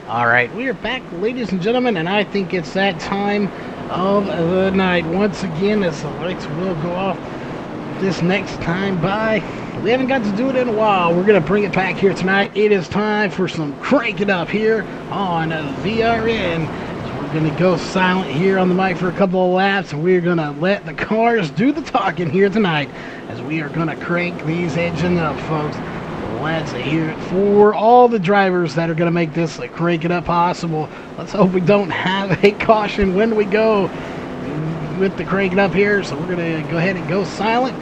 Alright, we are back, ladies and gentlemen, and I think it's that time of the night. Once again, as the lights will go off this next time by. We haven't got to do it in a while. We're going to bring it back here tonight. It is time for some Crank It Up here on VRN. So we're going to go silent here on the mic for a couple of laps, and we're going to let the cars do the talking here tonight, as we are going to crank these engines up, folks. Let's hear it for all the drivers that are going to make this Crank It Up possible. Let's hope we don't have a caution when we go with the Crank It Up here. So we're going to go ahead and go silent.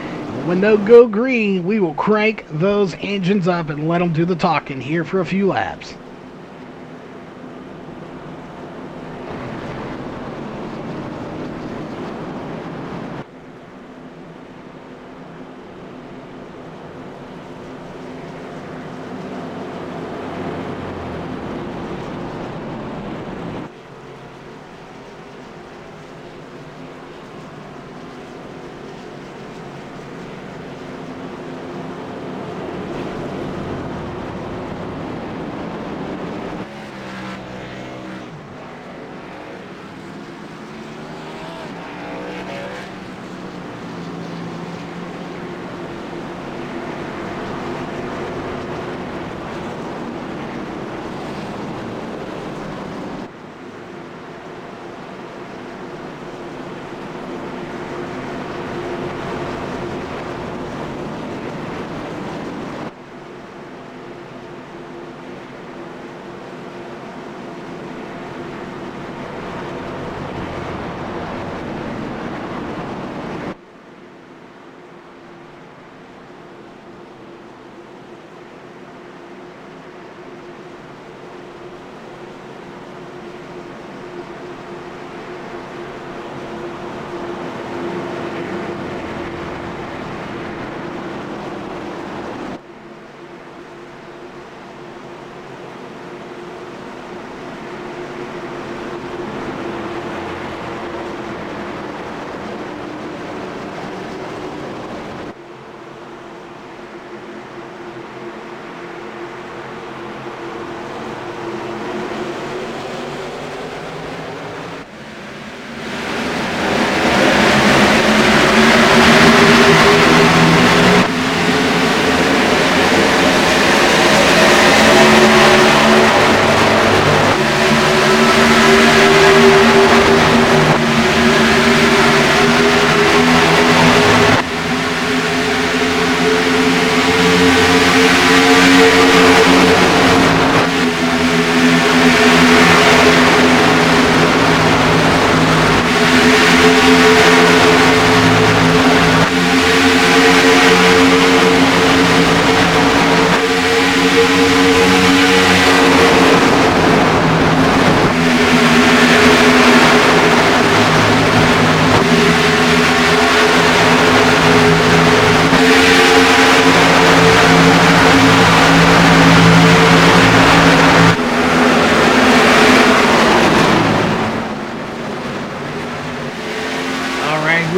When they go green, we will crank those engines up and let them do the talking here for a few laps.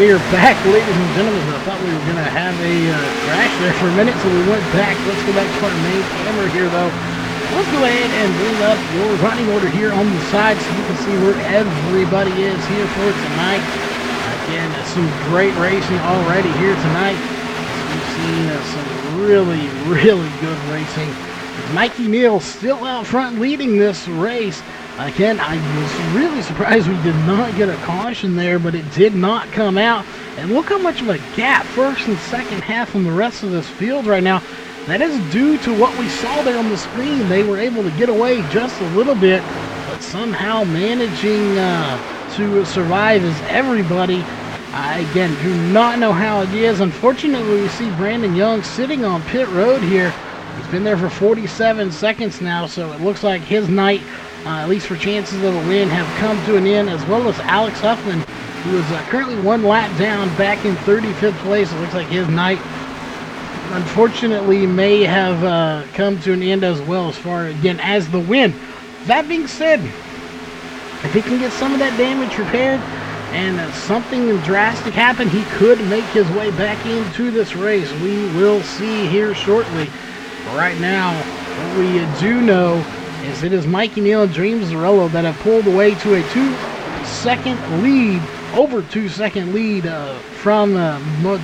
we are back, ladies and gentlemen. I thought we were going to have a crash there for a minute, so we went back. Let's go back to our main camera here, though. Let's go ahead and bring up your running order here on the side so you can see where everybody is here for tonight. Again, some great racing already here tonight. We've seen some really, really good racing. Mikey Neal still out front leading this race. Again, I was really surprised we did not get a caution there, but it did not come out. And look how much of a gap first and second half on the rest of this field right now. That is due to what we saw there on the screen. They were able to get away just a little bit, but somehow managing to survive is everybody. Again, do not know how it is. Unfortunately, we see Brandon Young sitting on pit road here. He's been there for 47 seconds now, so it looks like his night, at least for chances of a win, have come to an end, as well as Alex Huffman, who is currently one lap down, back in 35th place. It looks like his night, unfortunately, may have come to an end as well, as far, again, as the win. That being said, if he can get some of that damage repaired and something drastic happen, he could make his way back into this race. We will see here shortly. Right now, what we do know is it is Mikey Neal and Dream Zarello that have pulled away to a 2-second lead, over 2-second lead from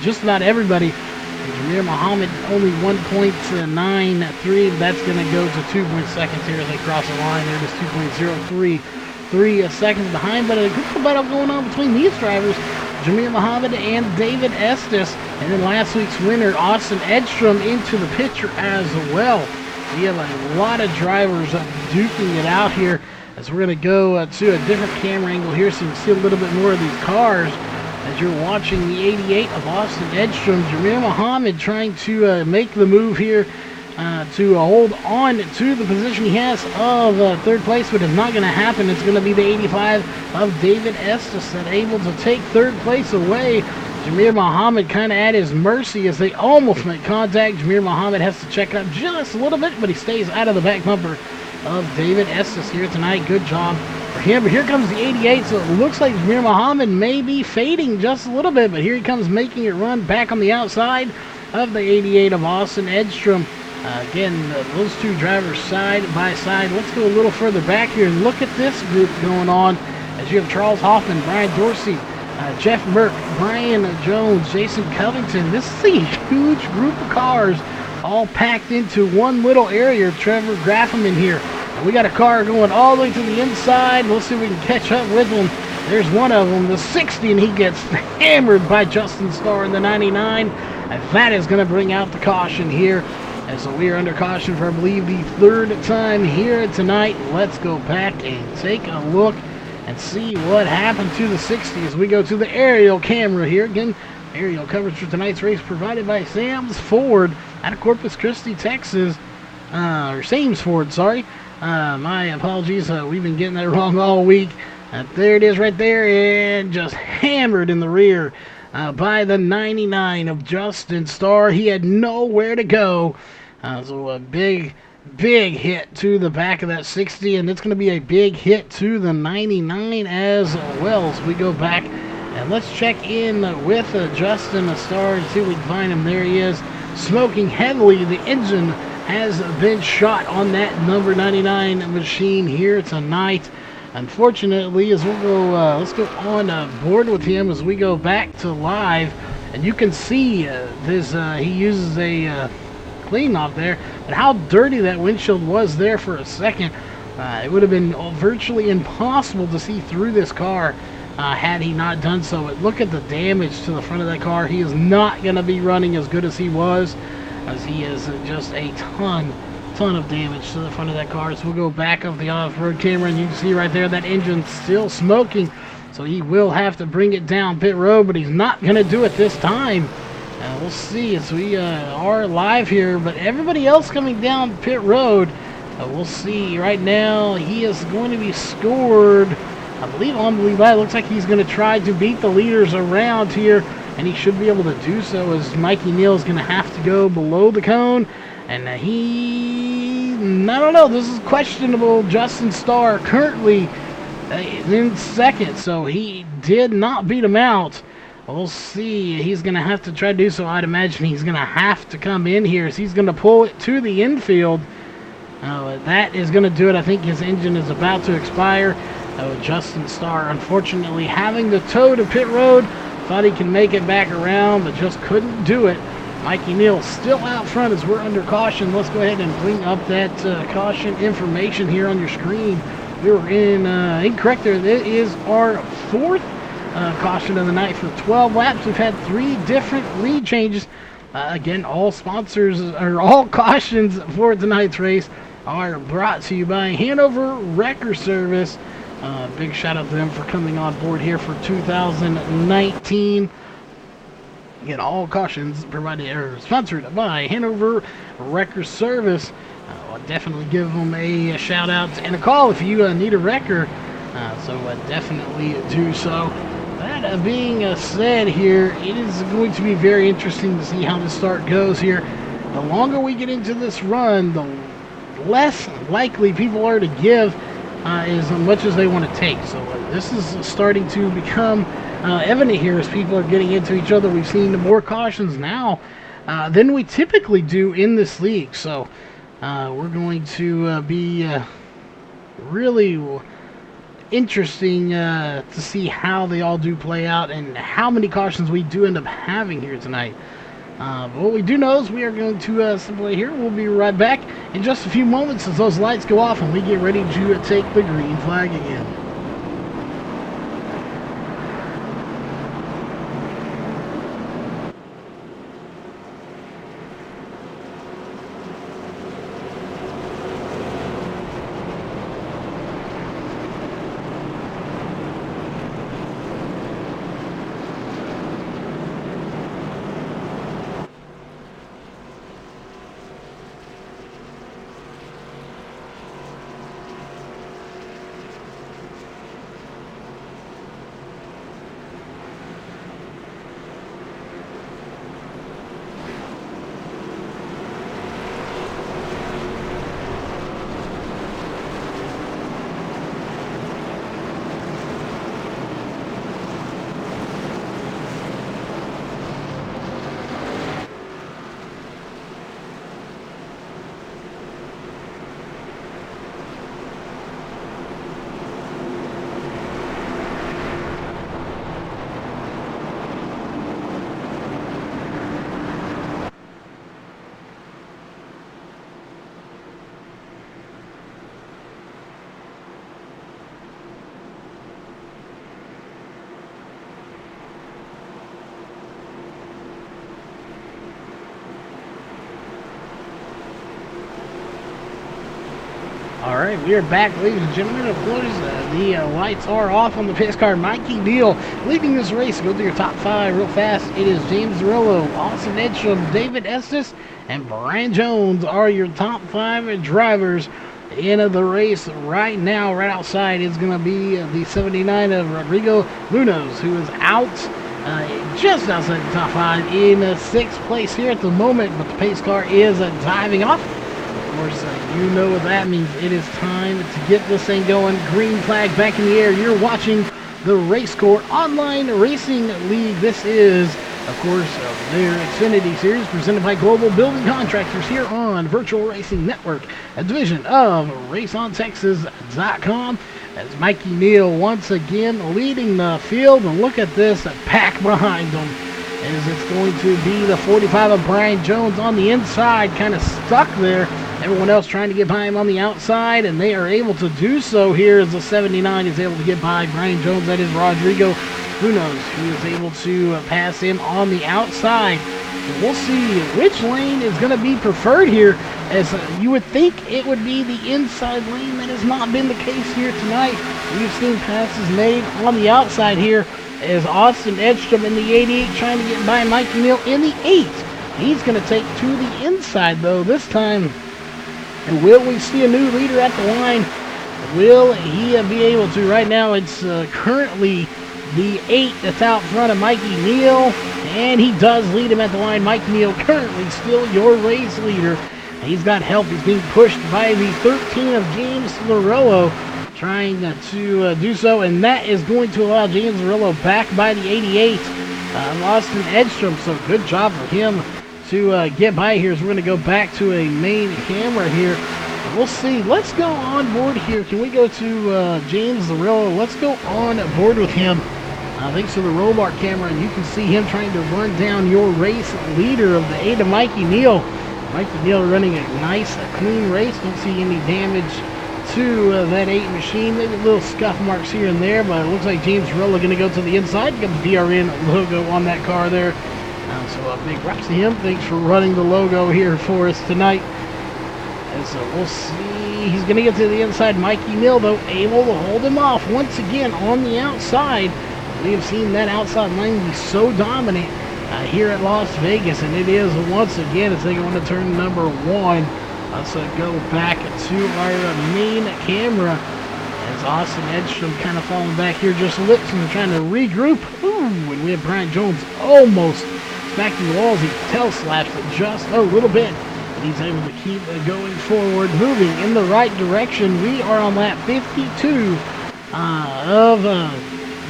just about everybody. Jameer Muhammad only 1.93. That's going to go to 2 seconds here as they cross the line. There it is, 2.033 seconds behind, but a good battle going on between these drivers, Jameer Muhammad and David Estes. And then last week's winner, Austin Edstrom, into the picture as well. We have a lot of drivers duking it out here as we're going to go to a different camera angle here so you can see a little bit more of these cars. As you're watching the 88 of Austin Edstrom, Jameer Muhammad trying to make the move here to hold on to the position he has of third place, but it's not going to happen. It's going to be the 85 of David Estes that able to take third place away. Jameer Muhammad kind of at his mercy as they almost make contact. Jameer Muhammad has to check it up just a little bit, but he stays out of the back bumper of David Estes here tonight. Good job for him. But here comes the 88, so it looks like Jameer Muhammad may be fading just a little bit, but here he comes making it run back on the outside of the 88 of Austin Edstrom. Again, those two drivers side by side. Let's go a little further back here and look at this group going on as you have Charles Hoffman, Brian Dorsey, Jeff Merck, Brian Jones, Jason Covington. This is a huge group of cars all packed into one little area. Trevor Grafferman here. And we got a car going all the way to the inside. Let's see if we can catch up with him. There's one of them, the 60, and he gets hammered by Justin Starr in the 99. And that is going to bring out the caution here. And so we are under caution for, I believe, the third time here tonight. Let's go back and take a look and see what happened to the 60 as we go to the aerial camera here. Again, aerial coverage for tonight's race provided by Sam's Ford out of Corpus Christi, Texas. Or Sam's Ford, sorry. My apologies. We've been getting that wrong all week. There it is right there, and just hammered in the rear by the 99 of Justin Starr. He had nowhere to go. So a big hit to the back of that 60, and it's going to be a big hit to the 99 as well. So we go back and let's check in with Justin Starr and see if we can find him. There he is, smoking heavily. The engine has been shot on that number 99 machine here tonight. Unfortunately, as we'll go, let's go on board with him as we go back to live, and you can see this. He uses a clean off there, but how dirty that windshield was there for a second. It would have been virtually impossible to see through this car had he not done so. But look at the damage to the front of that car. He is not going to be running as good as he was, as he is just a ton of damage to the front of that car. So we'll go back of the off-road camera, and you can see right there that engine's still smoking. So he will have to bring it down pit road, but he's not going to do it this time. We'll see as we are live here, but everybody else coming down pit road, we'll see. Right now, he is going to be scored, I believe, unbelievable. It looks like he's going to try to beat the leaders around here, and he should be able to do so, as Mikey Neal is going to have to go below the cone. And I don't know, this is questionable. Justin Starr currently in second, so he did not beat him out. We'll see. He's going to have to try to do so. I'd imagine he's going to have to come in here. So he's going to pull it to the infield. That is going to do it. I think his engine is about to expire. Justin Starr, unfortunately, having to tow to pit road. Thought he could make it back around, but just couldn't do it. Mikey Neal still out front as we're under caution. Let's go ahead and bring up that caution information here on your screen. We were incorrect there. That is our fourth caution of the night for 12 laps. We've had 3 different lead changes. Again, all sponsors or all cautions for tonight's race are brought to you by Hanover Wrecker Service. Big shout out to them for coming on board here for 2019. Again, all cautions provided or sponsored by Hanover Wrecker Service. I'll definitely give them a shout out and a call if you need a wrecker. So definitely do so. That being said here, it is going to be very interesting to see how the start goes here. The longer we get into this run, the less likely people are to give as much as they want to take. So this is starting to become evident here as people are getting into each other. We've seen more cautions now than we typically do in this league. So we're going to be really interesting to see how they all do play out and how many cautions we do end up having here tonight. But what we do know is we are going to simply here. We'll be right back in just a few moments as those lights go off and we get ready to take the green flag again. All right, we are back, ladies and gentlemen. Of course, the lights are off on the pace car. Mikey Neal leading this race. Go through your top 5 real fast. It is James Zerillo, Austin Edstrom, David Estes, and Brian Jones are your top 5 drivers in the race right now. Right outside is going to be the 79 of Rodrigo Munoz, who is out just outside the top 5 in 6th place here at the moment, but the pace car is diving off. Of course, you know what that means. It is time to get this thing going. Green flag back in the air. You're watching the RACECORE Online Racing League. This is, of course, their Xfinity Series presented by Global Building Contractors here on Virtual Racing Network, a division of RaceOnTexas.com. As Mikey Neal once again leading the field. And look at this pack behind him, as it's going to be the 45 of Brian Jones on the inside, kind of stuck there. Everyone else trying to get by him on the outside, and they are able to do so here as the 79 is able to get by Brian Jones. That is Rodrigo Munoz, who is able to pass him on the outside. And we'll see which lane is going to be preferred here, as you would think it would be the inside lane. That has not been the case here tonight. We've seen passes made on the outside here, as Austin Edstrom in the 88 trying to get by Mikey Neal in the 8. He's going to take to the inside, though, this time. And will we see a new leader at the line? Will he be able to? Right now, it's currently the 8 that's out front of Mikey Neal, and he does lead him at the line. Mikey Neal currently still your race leader. He's got help. He's being pushed by the 13 of James Zerillo, trying to do so, and that is going to allow James Zerillo back by the 88. Austin Edstrom. So good job for him to get by here. So we're going to go back to a main camera here. We'll see. Let's go on board here. Can we go to James Zarillo? Let's go on board with him. Thanks to the Robart camera, and you can see him trying to run down your race leader of the 8 of Mikey Neal. Mikey Neal running a nice, clean race. Don't see any damage to that 8 machine. Maybe little scuff marks here and there, but it looks like James Zarillo going to go to the inside. Got the DRN logo on that car there. So big props to him. Thanks for running the logo here for us tonight. And so we'll see. He's going to get to the inside. Mikey Neal, though, able to hold him off once again on the outside. We have seen that outside lane be so dominant here at Las Vegas, and it is once again as they go into turn number 1. Let's go back to our main camera as Austin Edstrom kind of falling back here just a little, and trying to regroup. Ooh, and we have Brian Jones almost smacking the walls. He tail slaps it just a little bit. He's able to keep going forward, moving in the right direction. We are on lap 52 of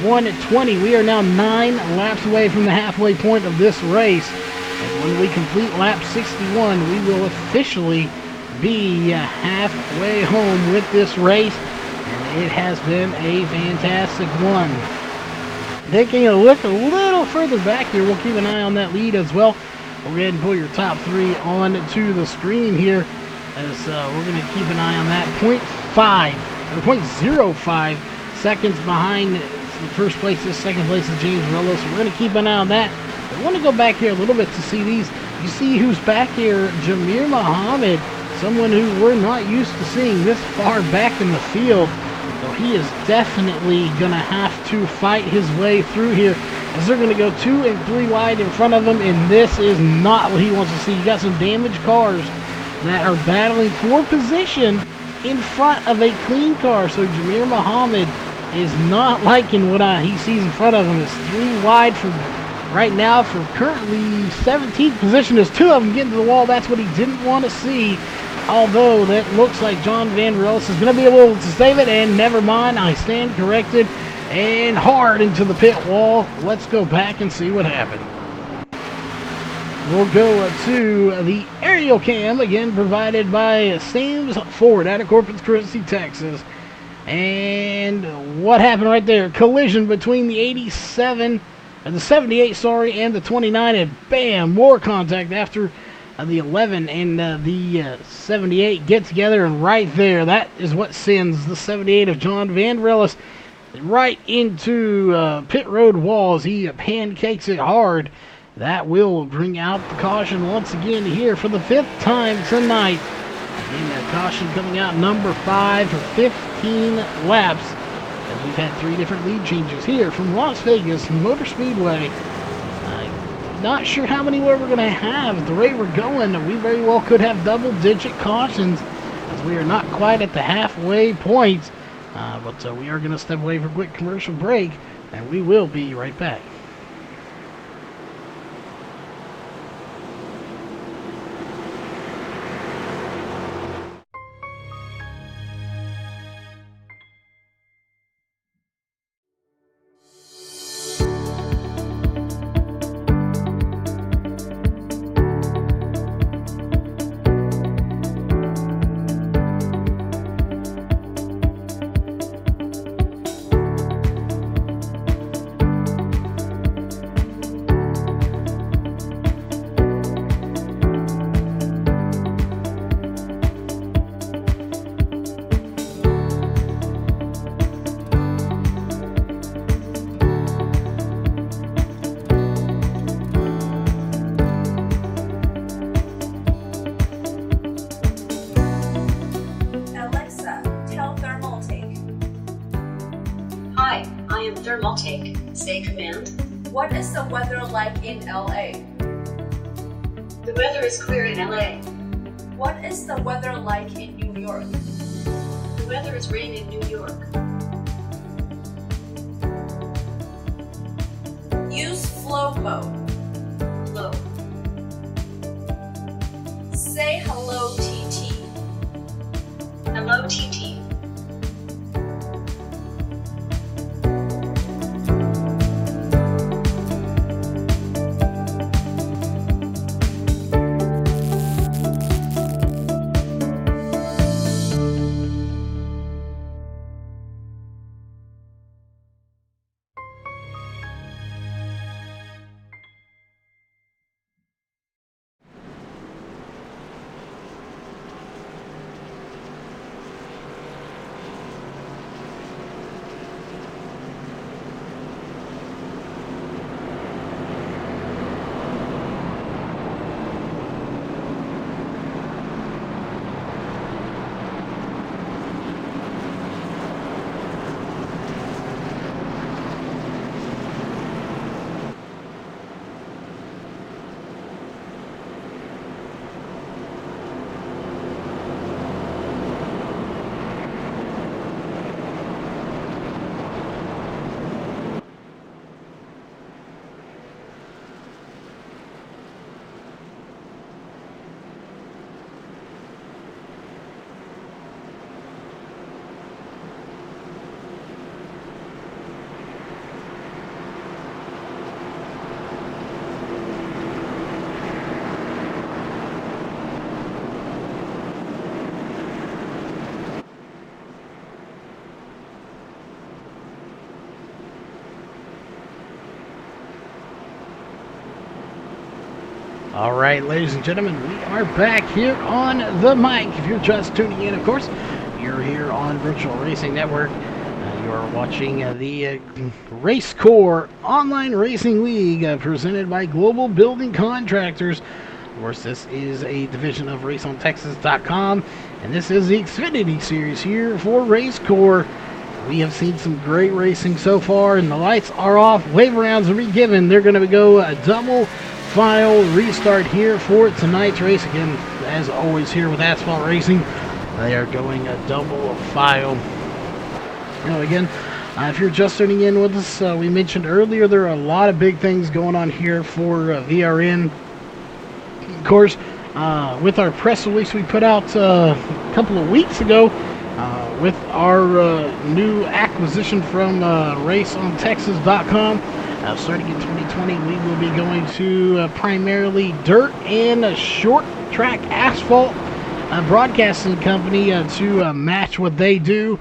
120. We are now 9 laps away from the halfway point of this race. And when we complete lap 61, we will officially be halfway home with this race. And it has been a fantastic one. Taking a look a little further back here, we'll keep an eye on that lead as well. We'll go ahead and pull your top 3 on to the screen here as we're going to keep an eye on that. 0.05 seconds behind the first place. This second place is James Zarillo, so we're going to keep an eye on that. I want to go back here a little bit to see these. You see who's back here? Jamir Muhammad, someone who we're not used to seeing this far back in the field. So he is definitely going to have to fight his way through here, as they're going to go 2 and 3 wide in front of him, and this is not what he wants to see. You got some damaged cars that are battling for position in front of a clean car. So Jamir Muhammad is not liking what he sees in front of him. It's 3 wide for right now for currently 17th position. There's 2 of them getting to the wall. That's what he didn't want to see. Although that looks like John Van Rellis is going to be able to save it, and never mind, I stand corrected, and hard into the pit wall. Let's go back and see what happened. We'll go to the aerial cam, again provided by Sam's Ford out of Corpus Christi, Texas. And what happened right there? Collision between the 78, and the 29, and bam, more contact after the 11 and the 78 get together, and right there, that is what sends the 78 of John Van Rellis right into pit road walls. He pancakes it hard. That will bring out the caution once again here for the 5th time tonight. And that caution coming out number 5 for 15 laps. And we've had 3 different lead changes here from Las Vegas Motor Speedway. Not sure how many more we're going to have. The rate we're going, we very well could have double-digit cautions, as we are not quite at the halfway point. But we are going to step away for a quick commercial break, and we will be right back. Say command. What is the weather like in LA? The weather is clear in LA. What is the weather like in New York? The weather is rain in New York. Use flow mode. Flow. Say hello, TT. Hello, TT. All right, ladies and gentlemen, we are back here on the mic. If you're just tuning in, of course, you're here on Virtual Racing Network. You are watching the RACECORE Online Racing League presented by Global Building Contractors. Of course, this is a division of RaceOnTexas.com, and this is the Xfinity Series here for RACECORE. We have seen some great racing so far, and the lights are off. Wave rounds are re-given. They're going to go a double file restart here for tonight's race. Again, as always here with Asphalt Racing, they are going a double file. Again, if you're just tuning in with us, we mentioned earlier there are a lot of big things going on here for VRN. Of course, with our press release we put out a couple of weeks ago, with our new acquisition from RaceOnTexas.com. Starting in 2020, we will be going to primarily dirt and short track asphalt broadcasting company to match what they do.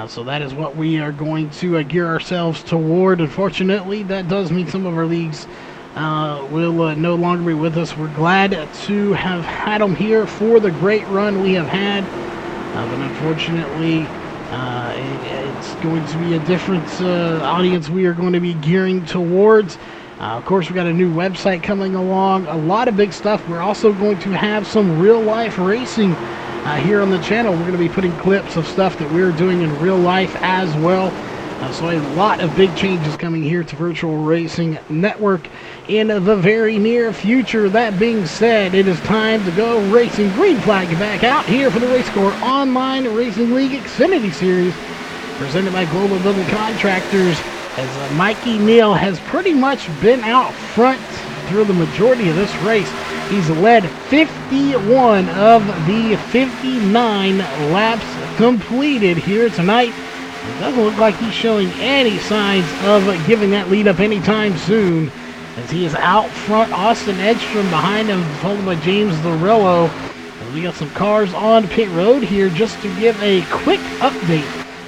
So that is what we are going to gear ourselves toward. Unfortunately, that does mean some of our leagues will no longer be with us. We're glad to have had them here for the great run we have had. But unfortunately, it's going to be a different audience we are going to be gearing towards. Of course, we got a new website coming along, a lot of big stuff. We're also going to have some real-life racing here on the channel. We're going to be putting clips of stuff that we're doing in real life as well. So a lot of big changes coming here to Virtual Racing Network in the very near future. That being said, it is time to go racing. Green flag back out here for the RACECORE Online Racing League Xfinity Series, presented by Global Building Contractors, as Mikey Neal has pretty much been out front through the majority of this race. He's led 51 of the 59 laps completed here tonight. It doesn't look like he's showing any signs of giving that lead up anytime soon, as he is out front. Austin Edstrom behind him, followed by James Larillo. And we got some cars on pit road here just to give a quick update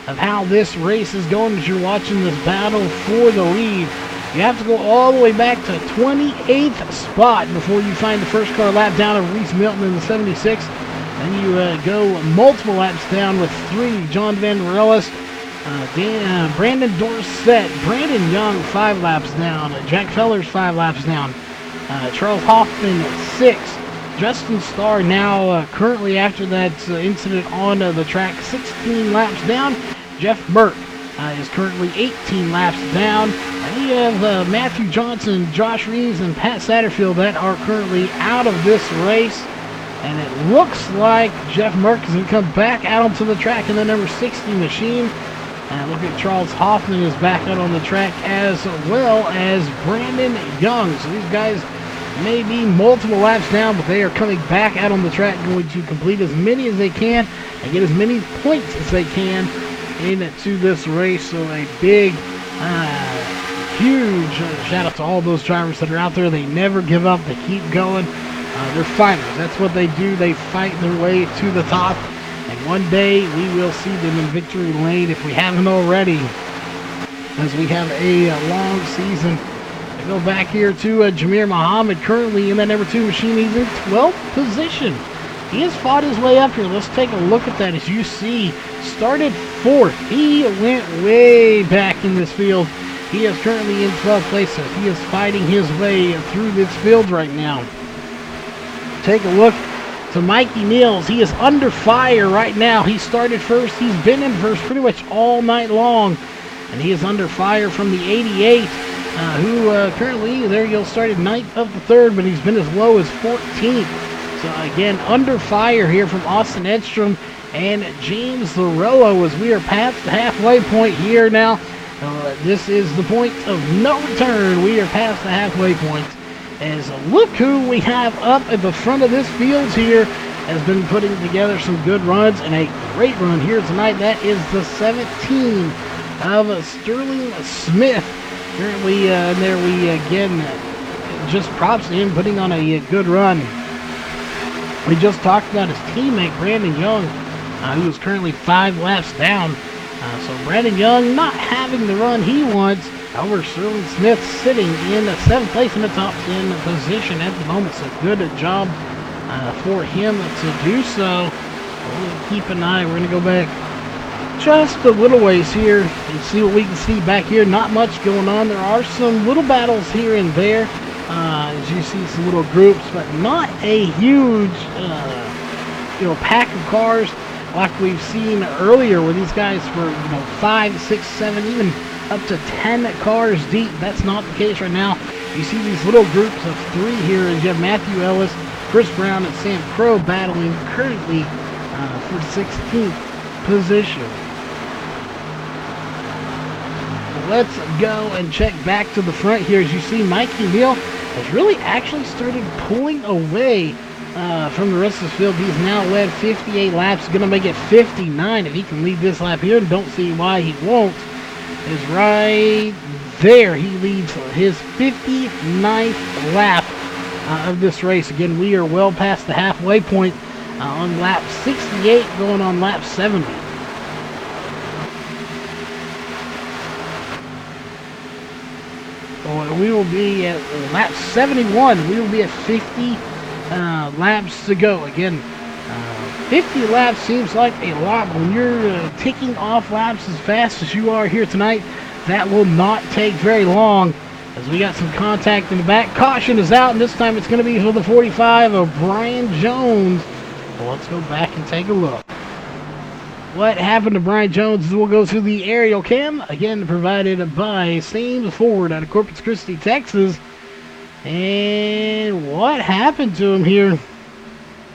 of how this race is going as you're watching this battle for the lead. You have to go all the way back to 28th spot before you find the first car lap down of Reese Milton in the 76. Then you go multiple laps down with 3, John Van Morellis, Brandon Dorsett, Brandon Young 5 laps down, Jack Fellers 5 laps down, Charles Hoffman 6, Justin Starr now currently after that incident on the track 16 laps down. Jeff Burke is currently 18 laps down. And we have Matthew Johnson, Josh Reeves, and Pat Satterfield that are currently out of this race. And it looks like Jeff Burke is going to come back out onto the track in the number 60 machine. And look at Charles Hoffman is back out on the track, as well as Brandon Young. So these guys may be multiple laps down, but they are coming back out on the track, going to complete as many as they can and get as many points as they can into this race. So a big, huge shout out to all those drivers that are out there. They never give up. They keep going. They're fighters. That's what they do. They fight their way to the top. And one day we will see them in victory lane if we haven't already, as we have a long season. I go back here to Jameer Muhammad, currently in that number 2 machine. He's in 12th position. He has fought his way up here. Let's take a look at that. As you see, started 4th. He went way back in this field. He is currently in 12th place, so he is fighting his way through this field right now. Take a look to Mikey Niels. He is under fire right now. He started first. He's been in first pretty much all night long. And he is under fire from the 88, who currently, there you go, started 9th of the 3rd, but he's been as low as 14th. So again, under fire here from Austin Edstrom and James Larillo, as we are past the halfway point here now. This is the point of no return. We are past the halfway point. As look who we have up at the front of this field here, has been putting together some good runs and a great run here tonight. That is the 17 of Sterling Smith. Currently there we again just props to him putting on a good run. We just talked about his teammate Brandon Young, who is currently 5 laps down. So Brandon Young not having the run he wants. However, Sterling Smith sitting in 7th place in the top 10 position at the moment. So good job for him to do so. We'll keep an eye. We're going to go back just a little ways here and see what we can see back here. Not much going on. There are some little battles here and there. As you see, some little groups, but not a huge pack of cars like we've seen earlier where these guys were 5, 6, 7, even up to 10 cars deep. That's not the case right now. You see these little groups of 3 here as you have Matthew Ellis, Chris Brown, and Sam Crow battling currently for 16th position. Let's go and check back to the front here. As you see, Mikey Neal has really actually started pulling away from the rest of the field. He's now led 58 laps. Going to make it 59 if he can lead this lap here, and don't see why he won't. Is right there. He leads his 59th lap of this race. Again, we are well past the halfway point on lap 68, going on lap 70. We will be at lap 71. We will be at 50 laps to go. Again, 50 laps seems like a lot. When you're ticking off laps as fast as you are here tonight, that will not take very long. As we got some contact in the back. Caution is out, and this time it's going to be for the 45 of Brian Jones. Well, let's go back and take a look. What happened to Brian Jones? We'll go through the aerial cam, again provided by Sames Ford out of Corpus Christi, Texas. And what happened to him here?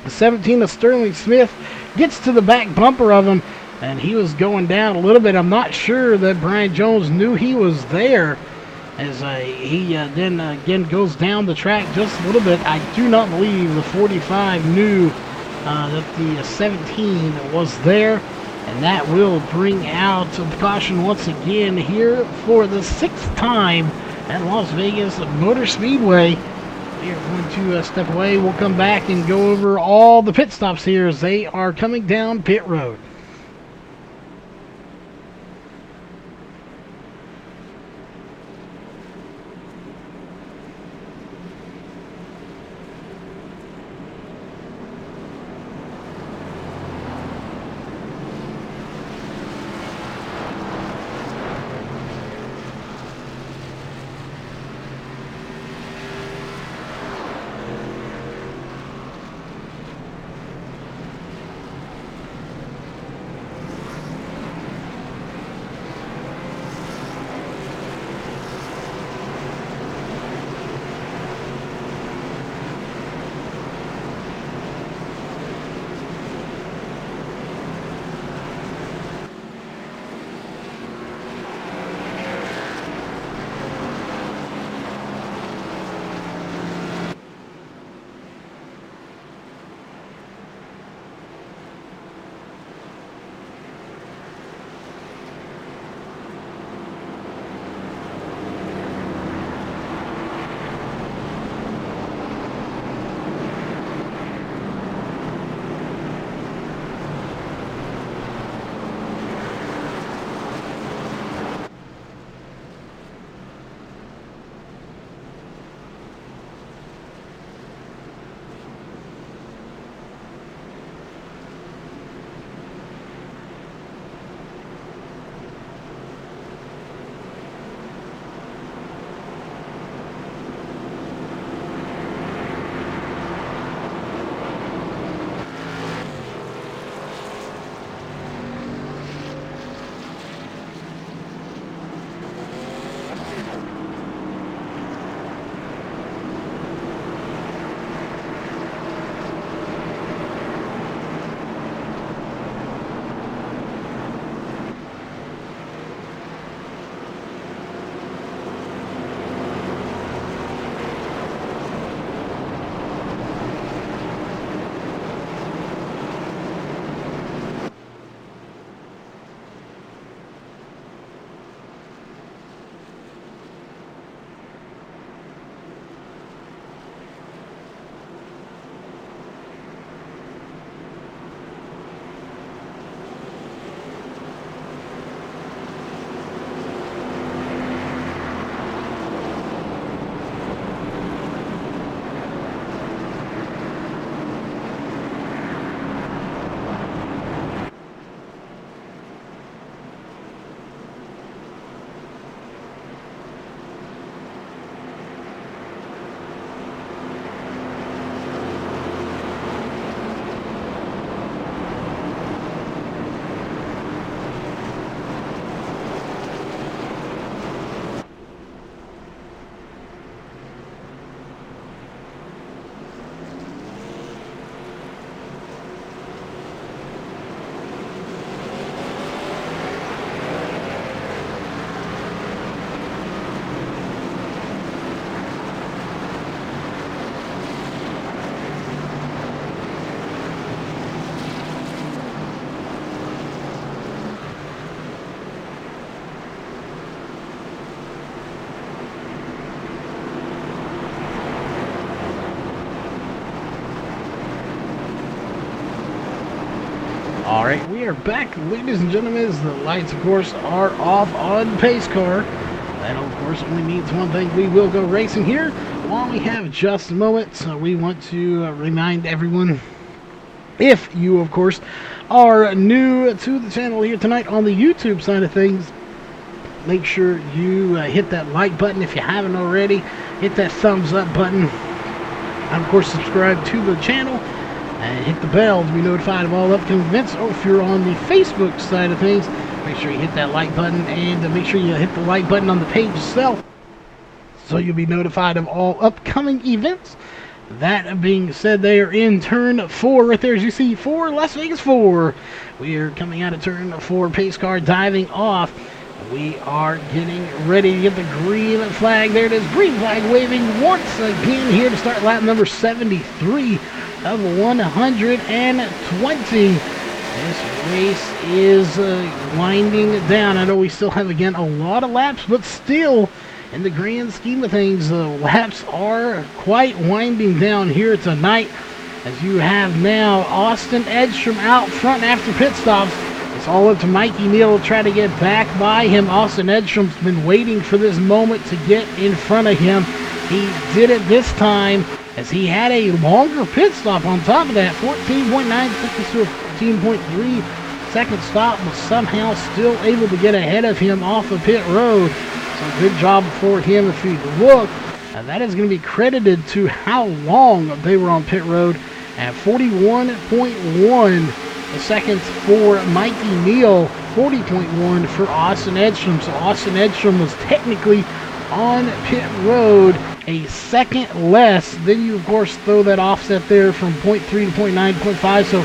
The 17 of Sterling Smith gets to the back bumper of him, and he was going down a little bit. I'm not sure that Brian Jones knew he was there, as he then again goes down the track just a little bit. I do not believe the 45 knew that the 17 was there. And that will bring out some caution once again here for the 6th time at Las Vegas Motor Speedway. We are going to step away. We'll come back and go over all the pit stops here as they are coming down pit road. Alright, we are back, ladies and gentlemen, as the lights, of course, are off on RACECORE. That, of course, only means one thing. We will go racing here. While we have just a moment, we want to remind everyone, if you, of course, are new to the channel here tonight on the YouTube side of things, make sure you hit that like button if you haven't already. Hit that thumbs up button. And, of course, subscribe to the channel. And hit the bell to be notified of all upcoming events. Or if you're on the Facebook side of things, make sure you hit that like button, and make sure you hit the like button on the page itself, so you'll be notified of all upcoming events. That being said, they are in turn 4 right there, as you see, 4 Las Vegas 4. We are coming out of turn 4, RACECORE diving off. We are getting ready to get the green flag. There it is, green flag waving once again here to start lap number 73 of 120. This race is winding down. I know we still have, again, a lot of laps, but still, in the grand scheme of things, laps are quite winding down here tonight, as you have now Austin Edstrom out front after pit stops. It's all up to Mikey Neal to try to get back by him. Austin Edstrom's been waiting for this moment to get in front of him. He did it this time, as he had a longer pit stop on top of that. 14.9 seconds to a 14.3 second stop, but somehow still able to get ahead of him off of pit road. So good job for him. If you look, that is going to be credited to how long they were on pit road at 41.1 seconds for Mikey Neal, 40.1 for Austin Edstrom. So Austin Edstrom was technically on pit road a second less. Then you, of course, throw that offset there from 0.3 to 0.9 to 0.5. So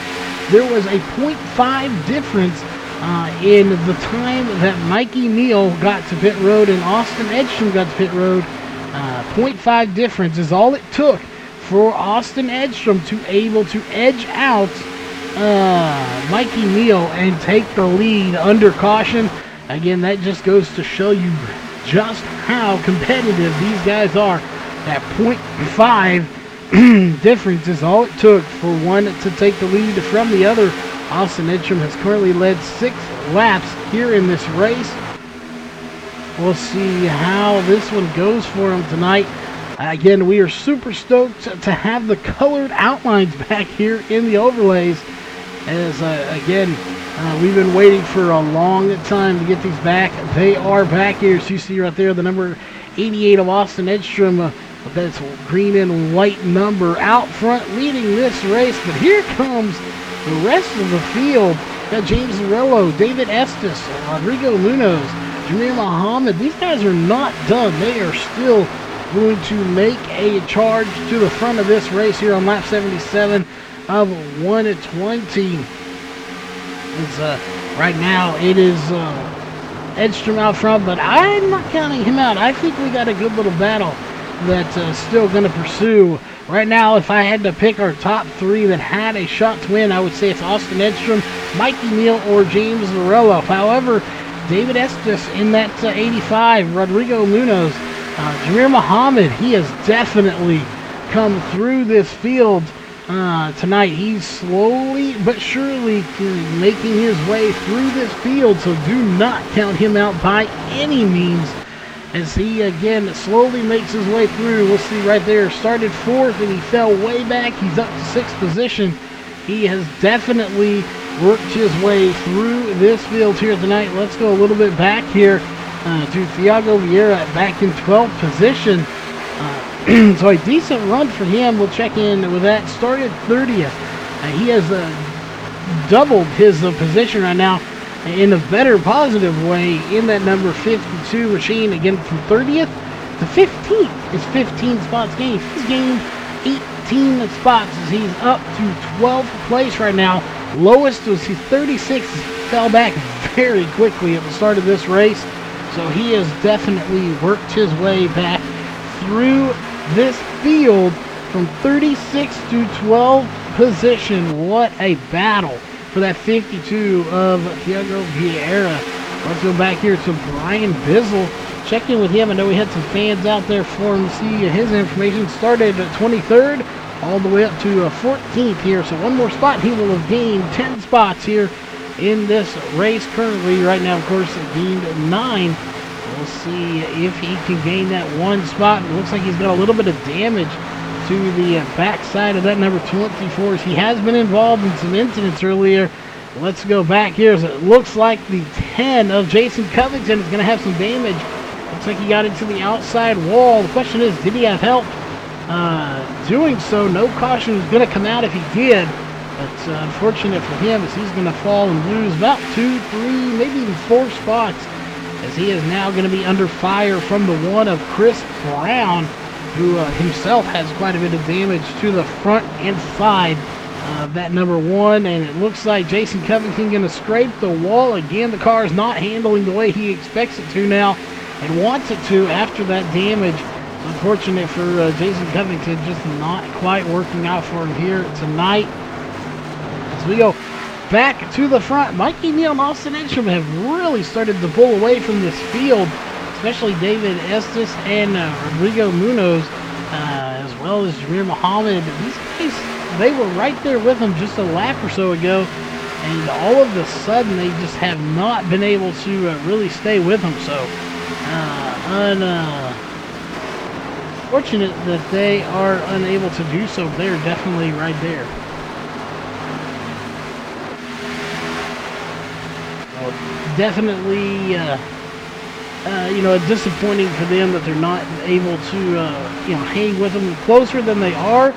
there was a 0.5 difference in the time that Mikey Neal got to pit road and Austin Edstrom got to pit road. 0.5 difference is all it took for Austin Edstrom to able to edge out Mikey Neal and take the lead under caution. Again, that just goes to show you just how competitive these guys are. That 0.5 difference is all it took for one to take the lead from the other. Austin Edstrom has currently led 6 laps here in this race. We'll see how this one goes for him tonight. Again, we are super stoked to have the colored outlines back here in the overlays, as again, we've been waiting for a long time to get these back. They are back here. So you see right there the number 88 of Austin Edstrom, that's green and white number out front leading this race. But here comes the rest of the field. Got James Zarello, David Estes, Rodrigo Munoz, Jameer Muhammad. These guys are not done. They are still going to make a charge to the front of this race here on lap 77 of 120. Right now it is Edstrom out front, but I'm not counting him out. I think we got a good little battle that's still going to pursue. Right now, if I had to pick our top 3 that had a shot to win, I would say it's Austin Edstrom, Mikey Neal, or James Zarello. However, David Estes in that 85, Rodrigo Munoz, Jameer Muhammad, he has definitely come through this field tonight. He's slowly but surely making his way through this field, so do not count him out by any means, as he again slowly makes his way through. We'll see right there, started 4th and he fell way back. He's up to 6th position. He has definitely worked his way through this field here tonight. Let's go a little bit back here to Thiago Vieira back in 12th position. So a decent run for him. We'll check in with that. Started 30th. He has doubled his position right now in a better positive way in that number 52 machine. Again, from 30th to 15th. It's 15 spots gained. He's gained 18 spots as he's up to 12th place right now. Lowest was his 36th. Fell back very quickly at the start of this race. So he has definitely worked his way back through this field from 36th to 12th position. What a battle for that 52 of Thiago Vieira. Let's go back here to Brian Bizzle. Check in with him. I know we had some fans out there for him to see his information. Started 23rd all the way up to 14th here. So one more spot, he will have gained 10 spots here in this race currently. Right now, of course, gained 9. We'll see if he can gain that one spot. It looks like he's got a little bit of damage to the backside of that number 24. He has been involved in some incidents earlier. Let's go back here. So it looks like the 10 of Jason Covington is going to have some damage. Looks like he got into the outside wall. The question is, did he have help doing so? No caution was going to come out if he did. But unfortunate for him, as he's going to fall and lose about 2, 3, maybe even 4 spots, as he is now going to be under fire from the one of Chris Brown, who himself has quite a bit of damage to the front and side of that number 1. And it looks like Jason Covington going to scrape the wall again. The car is not handling the way he expects it to now and wants it to after that damage. It's unfortunate for Jason Covington, just not quite working out for him here tonight. As we go back to the front, Mikey Neal and Austin Edstrom have really started to pull away from this field, especially David Estes and Rodrigo Munoz, as well as Jameer Muhammad. These guys, they were right there with him just a lap or so ago, and all of a sudden they just have not been able to really stay with him. So, unfortunate that they are unable to do so. They're definitely right there. Definitely, disappointing for them that they're not able to, hang with them closer than they are.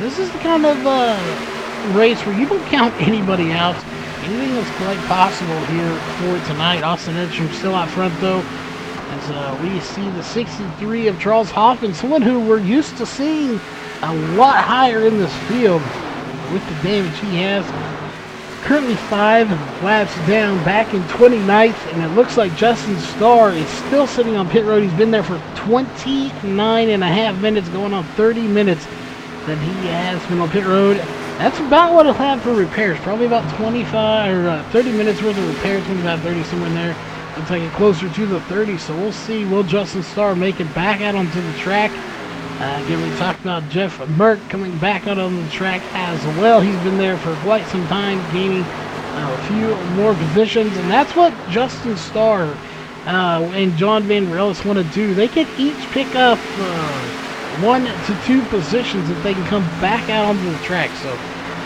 This is the kind of race where you don't count anybody out. Anything is quite possible here for tonight. Austin Edstrom still out front, though, as we see the 63 of Charles Hoffman, someone who we're used to seeing a lot higher in this field with the damage he has. Currently 5 laps down, back in 29th, and it looks like Justin Starr is still sitting on pit road. He's been there for 29 and a half minutes, going on 30 minutes that he has been on pit road. That's about what he'll have for repairs, probably about 25 or 30 minutes worth of repairs, 25, 30, somewhere in there. Looks like it closer to the 30, so we'll see. Will Justin Starr make it back out onto the track? Again, we talked about Jeff Merck coming back out on the track as well. He's been there for quite some time, gaining a few more positions, and that's what Justin Starr and John Van Relis want to do. They can each pick up 1 to 2 positions if they can come back out onto the track. So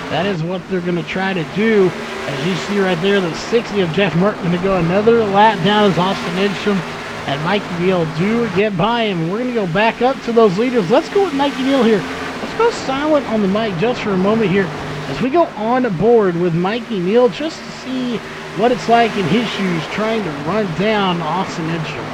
that is what they're going to try to do. As you see right there, the 60 of Jeff Merck going to go another lap down as Austin Edstrom and Mikey Neal do get by him. We're going to go back up to those leaders. Let's go with Mikey Neal here. Let's go silent on the mic just for a moment here as we go on board with Mikey Neal just to see what it's like in his shoes trying to run down Austin Edstrom.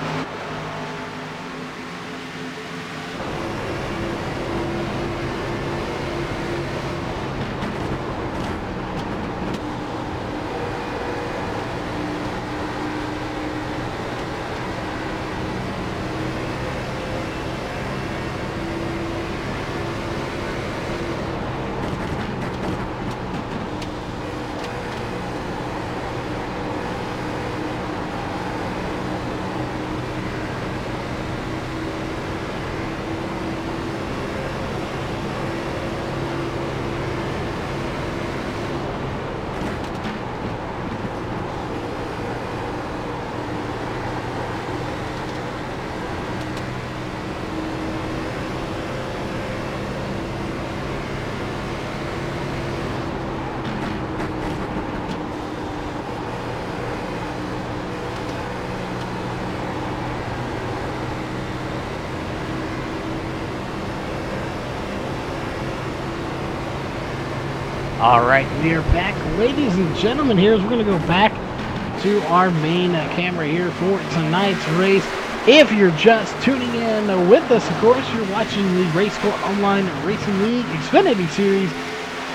All right, we are back, ladies and gentlemen. We're going to go back to our main camera here for tonight's race. If you're just tuning in with us, of course, you're watching the RACECORE Online Racing League Xfinity Series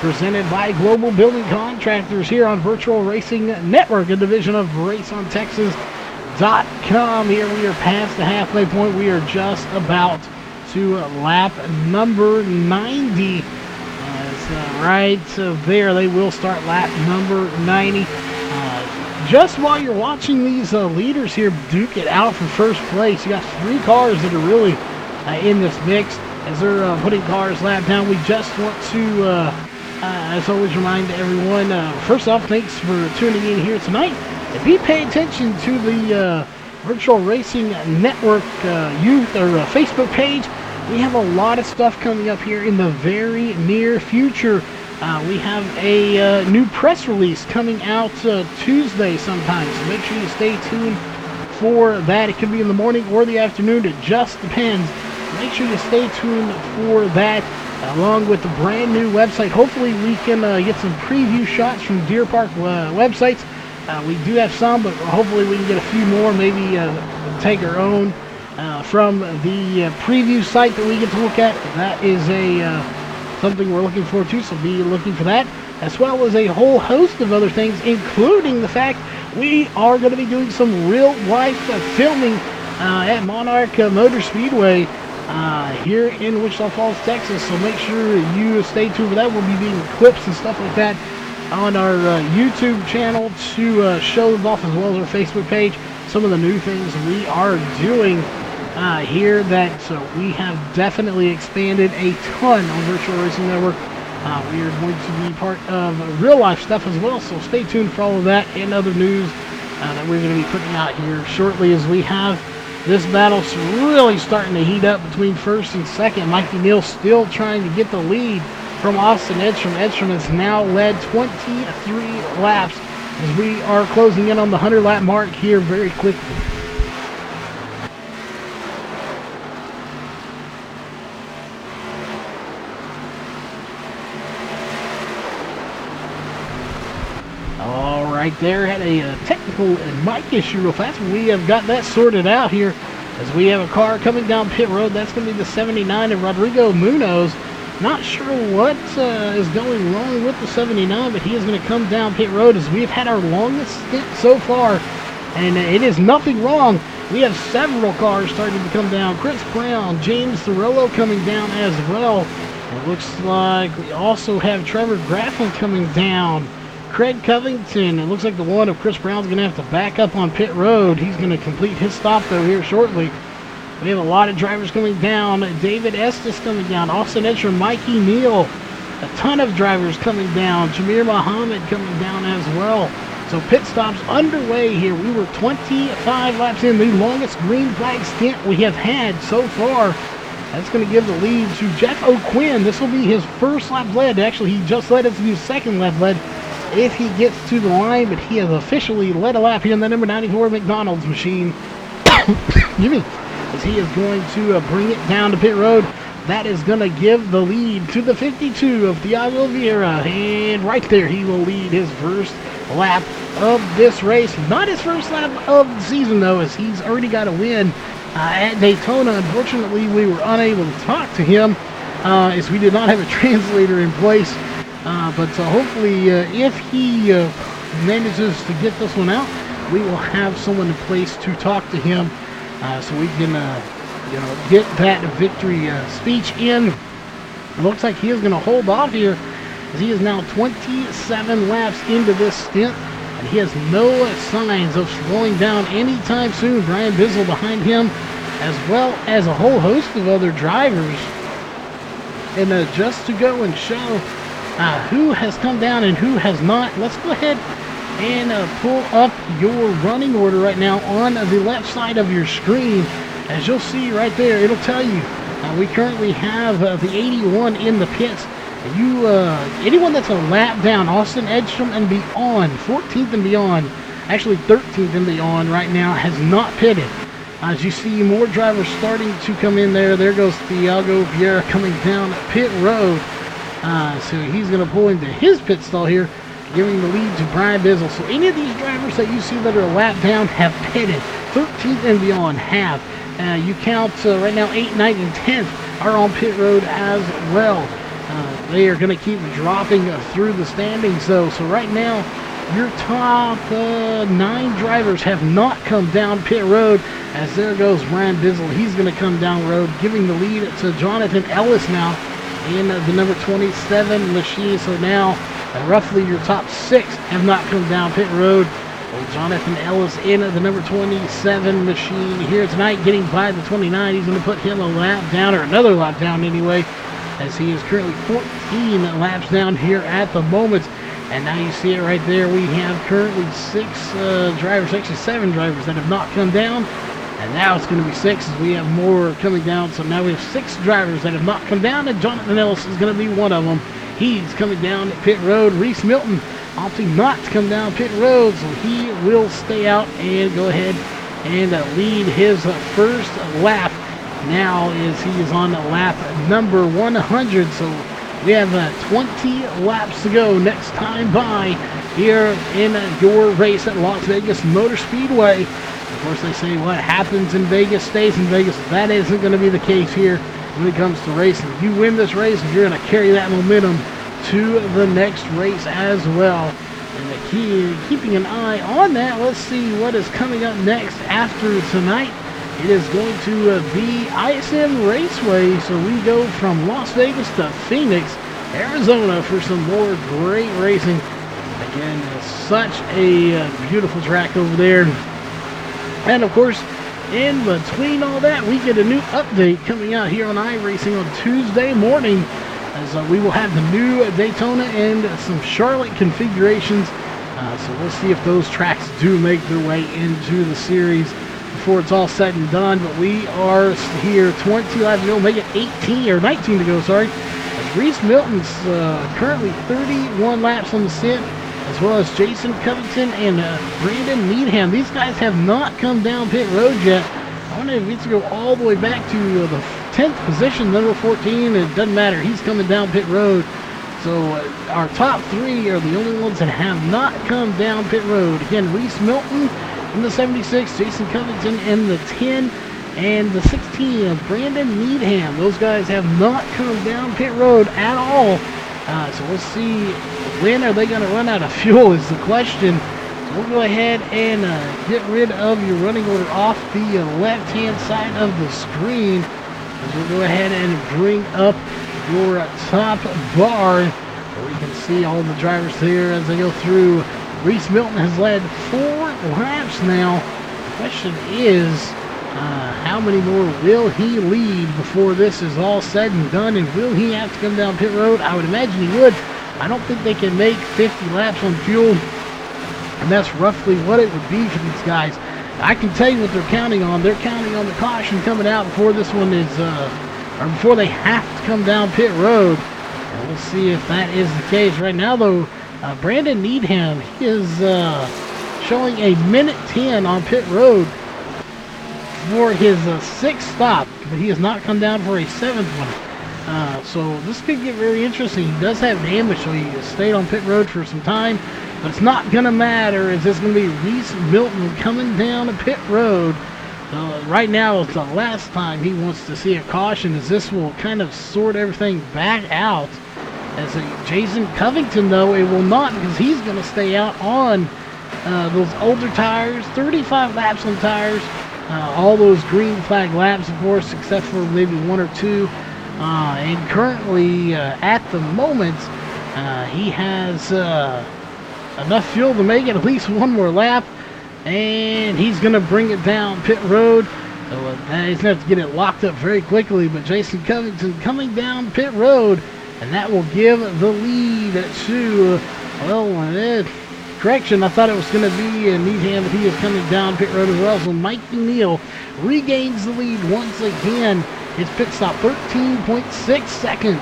presented by Global Building Contractors here on Virtual Racing Network, a division of RaceOnTexas.com. Here we are past the halfway point. We are just about to lap number 90. Right there, they will start lap number 90. Just while you're watching these leaders here duke it out for first place, you got 3 cars that are really in this mix. as they're putting cars lap down. We just want to, as always, remind everyone, first off, thanks for tuning in here tonight. And be paying attention to the Virtual Racing Network youth or Facebook page. We have a lot of stuff coming up here in the very near future. We have a new press release coming out Tuesday sometime, so make sure you stay tuned for that. It could be in the morning or the afternoon. It just depends. Make sure you stay tuned for that, along with the brand new website. Hopefully we can get some preview shots from Deer Park websites. We do have some, but hopefully we can get a few more, maybe take our own from the preview site that we get to look at. That is something we're looking forward to, so be looking for that, as well as a whole host of other things, including the fact we are going to be doing some real-life filming at Monarch Motor Speedway here in Wichita Falls, Texas, so make sure you stay tuned for that. We'll be doing clips and stuff like that on our YouTube channel to show them off, as well as our Facebook page, some of the new things we are doing here that we have definitely expanded a ton on Virtual Racing Network. We are going to be part of real life stuff as well, so stay tuned for all of that and other news that we're going to be putting out here shortly, as we have this battle really starting to heat up between first and second. Mikey Neal still trying to get the lead from Austin Edstrom. Edstrom has now led 23 laps as we are closing in on the 100 lap mark here very quickly. Right there, had a technical mic issue real fast. We have got that sorted out here as we have a car coming down pit road. That's going to be the 79 of Rodrigo Munoz. Not sure what is going wrong with the 79, but he is going to come down pit road as we've had our longest stint so far, and it is nothing wrong. We have several cars starting to come down. Chris Brown, James Thorello coming down as well. It looks like we also have Trevor Grafflin coming down. Craig Covington, it looks like the one of Chris Brown's going to have to back up on pit road. He's going to complete his stop, though, here shortly. We have a lot of drivers coming down. David Estes coming down. Austin Edstrom, Mikey Neal. A ton of drivers coming down. Jameer Muhammad coming down as well. So pit stops underway here. We were 25 laps in, the longest green flag stint we have had so far. That's going to give the lead to Jeff O'Quinn. This will be his first lap led. Actually, he just led us to his second lap led if he gets to the line, but he has officially led a lap here in the number 94 McDonald's machine. Excuse me. As he is going to bring it down to pit road. That is going to give the lead to the 52 of Thiago Vieira. And right there, he will lead his first lap of this race. Not his first lap of the season, though, as he's already got a win at Daytona. Unfortunately, we were unable to talk to him as we did not have a translator in place. But hopefully, if he manages to get this one out, we will have someone in place to talk to him so we can get that victory speech in. It looks like he is going to hold off here, as he is now 27 laps into this stint, and he has no signs of slowing down anytime soon. Brian Bizzle behind him, as well as a whole host of other drivers. And just to go and show who has come down and who has not, let's go ahead and pull up your running order right now on the left side of your screen. As you'll see right there, it'll tell you we currently have the 81 in the pits. Anyone that's a lap down, Austin Edstrom and beyond, 14th and beyond, actually 13th and beyond right now, has not pitted. As you see more drivers starting to come in there. There goes Thiago Vieira coming down pit road. So he's going to pull into his pit stall here, giving the lead to Brian Bizzle. So any of these drivers that you see that are a lap down have pitted. 13th and beyond have. You count right now 8, 9, and 10th are on pit road as well. They are going to keep dropping through the standings, though. So right now, your top 9 drivers have not come down pit road. As there goes Brian Bizzle. He's going to come down road, giving the lead to Jonathan Ellis now in the number 27 machine. So now roughly your top 6 have not come down pit road. Well, Jonathan Ellis in the number 27 machine here tonight, getting by the 29. He's going to put him a lap down, or another lap down anyway, as he is currently 14 laps down here at the moment. And now you see it right there. We have currently 6 drivers, actually 7 drivers that have not come down. And now it's going to be 6 as we have more coming down. So now we have 6 drivers that have not come down, and Jonathan Ellis is going to be one of them. He's coming down pit road. Reese Milton opting not to come down pit road, so he will stay out and go ahead and lead his first lap. Now he is on lap number 100, so we have 20 laps to go next time by here in your race at Las Vegas Motor Speedway. Of course, they say what happens in Vegas stays in Vegas. That isn't going to be the case here when it comes to racing. You win this race, and you're going to carry that momentum to the next race as well. And the key, keeping an eye on that. Let's see what is coming up next after tonight. It is going to be ISM Raceway, so we go from Las Vegas to Phoenix, Arizona for some more great racing. Again, such a beautiful track over there. And of course, in between all that, we get a new update coming out here on iRacing on Tuesday morning, as we will have the new Daytona and some Charlotte configurations. So we'll see if those tracks do make their way into the series before it's all said and done. But we are here 20 laps to go, make it 18 or 19 to go, sorry. As Reese Milton's currently 31 laps on the stint, as well as Jason Covington and Brandon Needham. These guys have not come down pit road yet. I wonder if he needs to go all the way back to the 10th position, number 14. It doesn't matter. He's coming down pit road. So our top 3 are the only ones that have not come down pit road. Again, Reese Milton in the 76, Jason Covington in the 10, and the 16 of Brandon Needham. Those guys have not come down pit road at all. So we'll see when are they going to run out of fuel is the question. So we'll go ahead and get rid of your running order off the left-hand side of the screen. As we'll go ahead and bring up your top bar, where we can see all the drivers here as they go through. Reese Milton has led 4 laps now. The question is, how many more will he lead before this is all said and done? And will he have to come down pit road? I would imagine he would. I don't think they can make 50 laps on fuel, and that's roughly what it would be for these guys. I can tell you what they're counting on. They're counting on the caution coming out before this one is, or before they have to come down pit road. And we'll see if that is the case. Right now, though, Brandon Needham, he is showing a minute 10 on pit road for his 6th stop, but he has not come down for a 7th one. So this could get very interesting. He does have damage, so he stayed on pit road for some time, but it's not going to matter. Is this going to be Reese Milton coming down a pit road? Right now is the last time he wants to see a caution, as this will kind of sort everything back out. As Jason Covington, though, it will not, because he's going to stay out on those older tires, 35 laps on tires. All those green flag laps, of course, except for maybe 1 or 2. And currently, at the moment, he has enough fuel to make it at least 1 more lap. And he's going to bring it down pit road. So he's going to have to get it locked up very quickly. But Jason Covington coming down pit road. And that will give the lead to, well, correction, I thought it was going to be Needham, but he is coming down pit road as well. So Mikey Neal regains the lead once again. His pit stop 13.6 seconds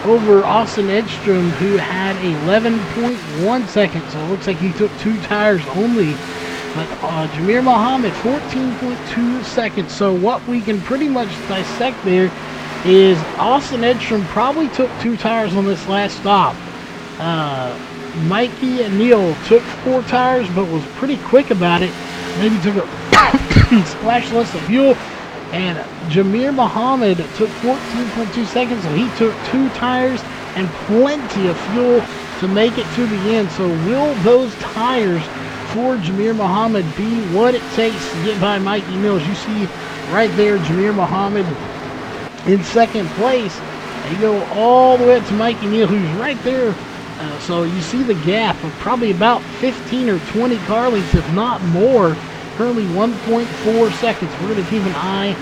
over Austin Edstrom, who had 11.1 seconds. So it looks like he took 2 tires only. But Jamir Muhammad, 14.2 seconds. So what we can pretty much dissect there is Austin Edstrom probably took 2 tires on this last stop. Mikey Neal took 4 tires, but was pretty quick about it. Maybe took a splash less of fuel. And Jamir Muhammad took 14.2 seconds, so he took 2 tires and plenty of fuel to make it to the end. So will those tires for Jamir Muhammad be what it takes to get by Mikey Mills? You see right there, Jamir Muhammad in 2nd place. And you go all the way up to Mikey Neal, who's right there So you see the gap of probably about 15 or 20 car lengths, if not more. Currently 1.4 seconds. We're going to keep an eye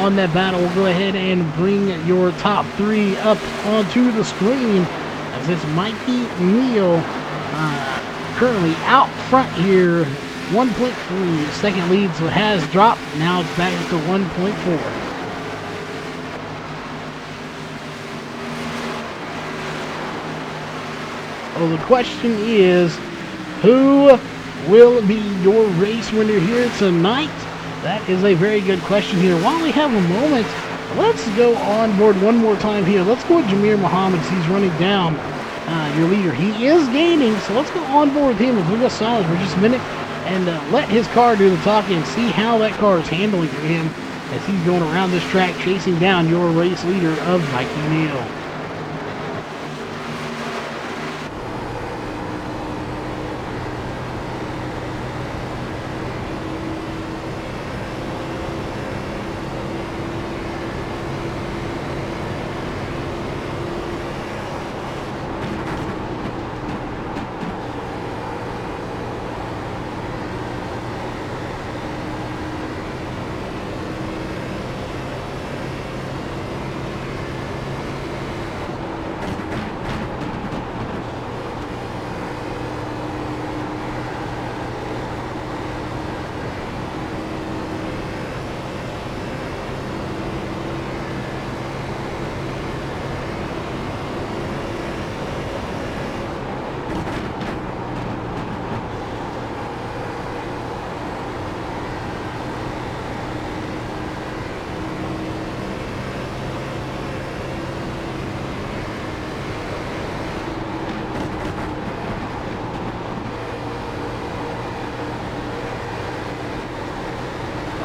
on that battle. We'll go ahead and bring your top 3 up onto the screen as it's Mikey Neal currently out front here. 1.3 second lead, so it has dropped. Now it's back to 1.4. Well, the question is, who will be your race winner here tonight? That is a very good question here. While we have a moment, let's go on board one more time here. Let's go with Jamir Muhammad. He's running down your leader. He is gaining, so let's go on board with him as we go silent for just a minute and let his car do the talking and see how that car is handling for him as he's going around this track chasing down your race leader of Mikey Neal.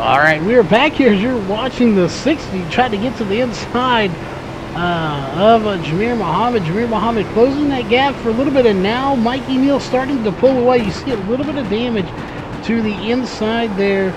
Alright, we are back here as you're watching the 60 try to get to the inside of Jamir Muhammad. Jamir Muhammad closing that gap for a little bit, and now Mikey Neal starting to pull away. You see a little bit of damage to the inside there.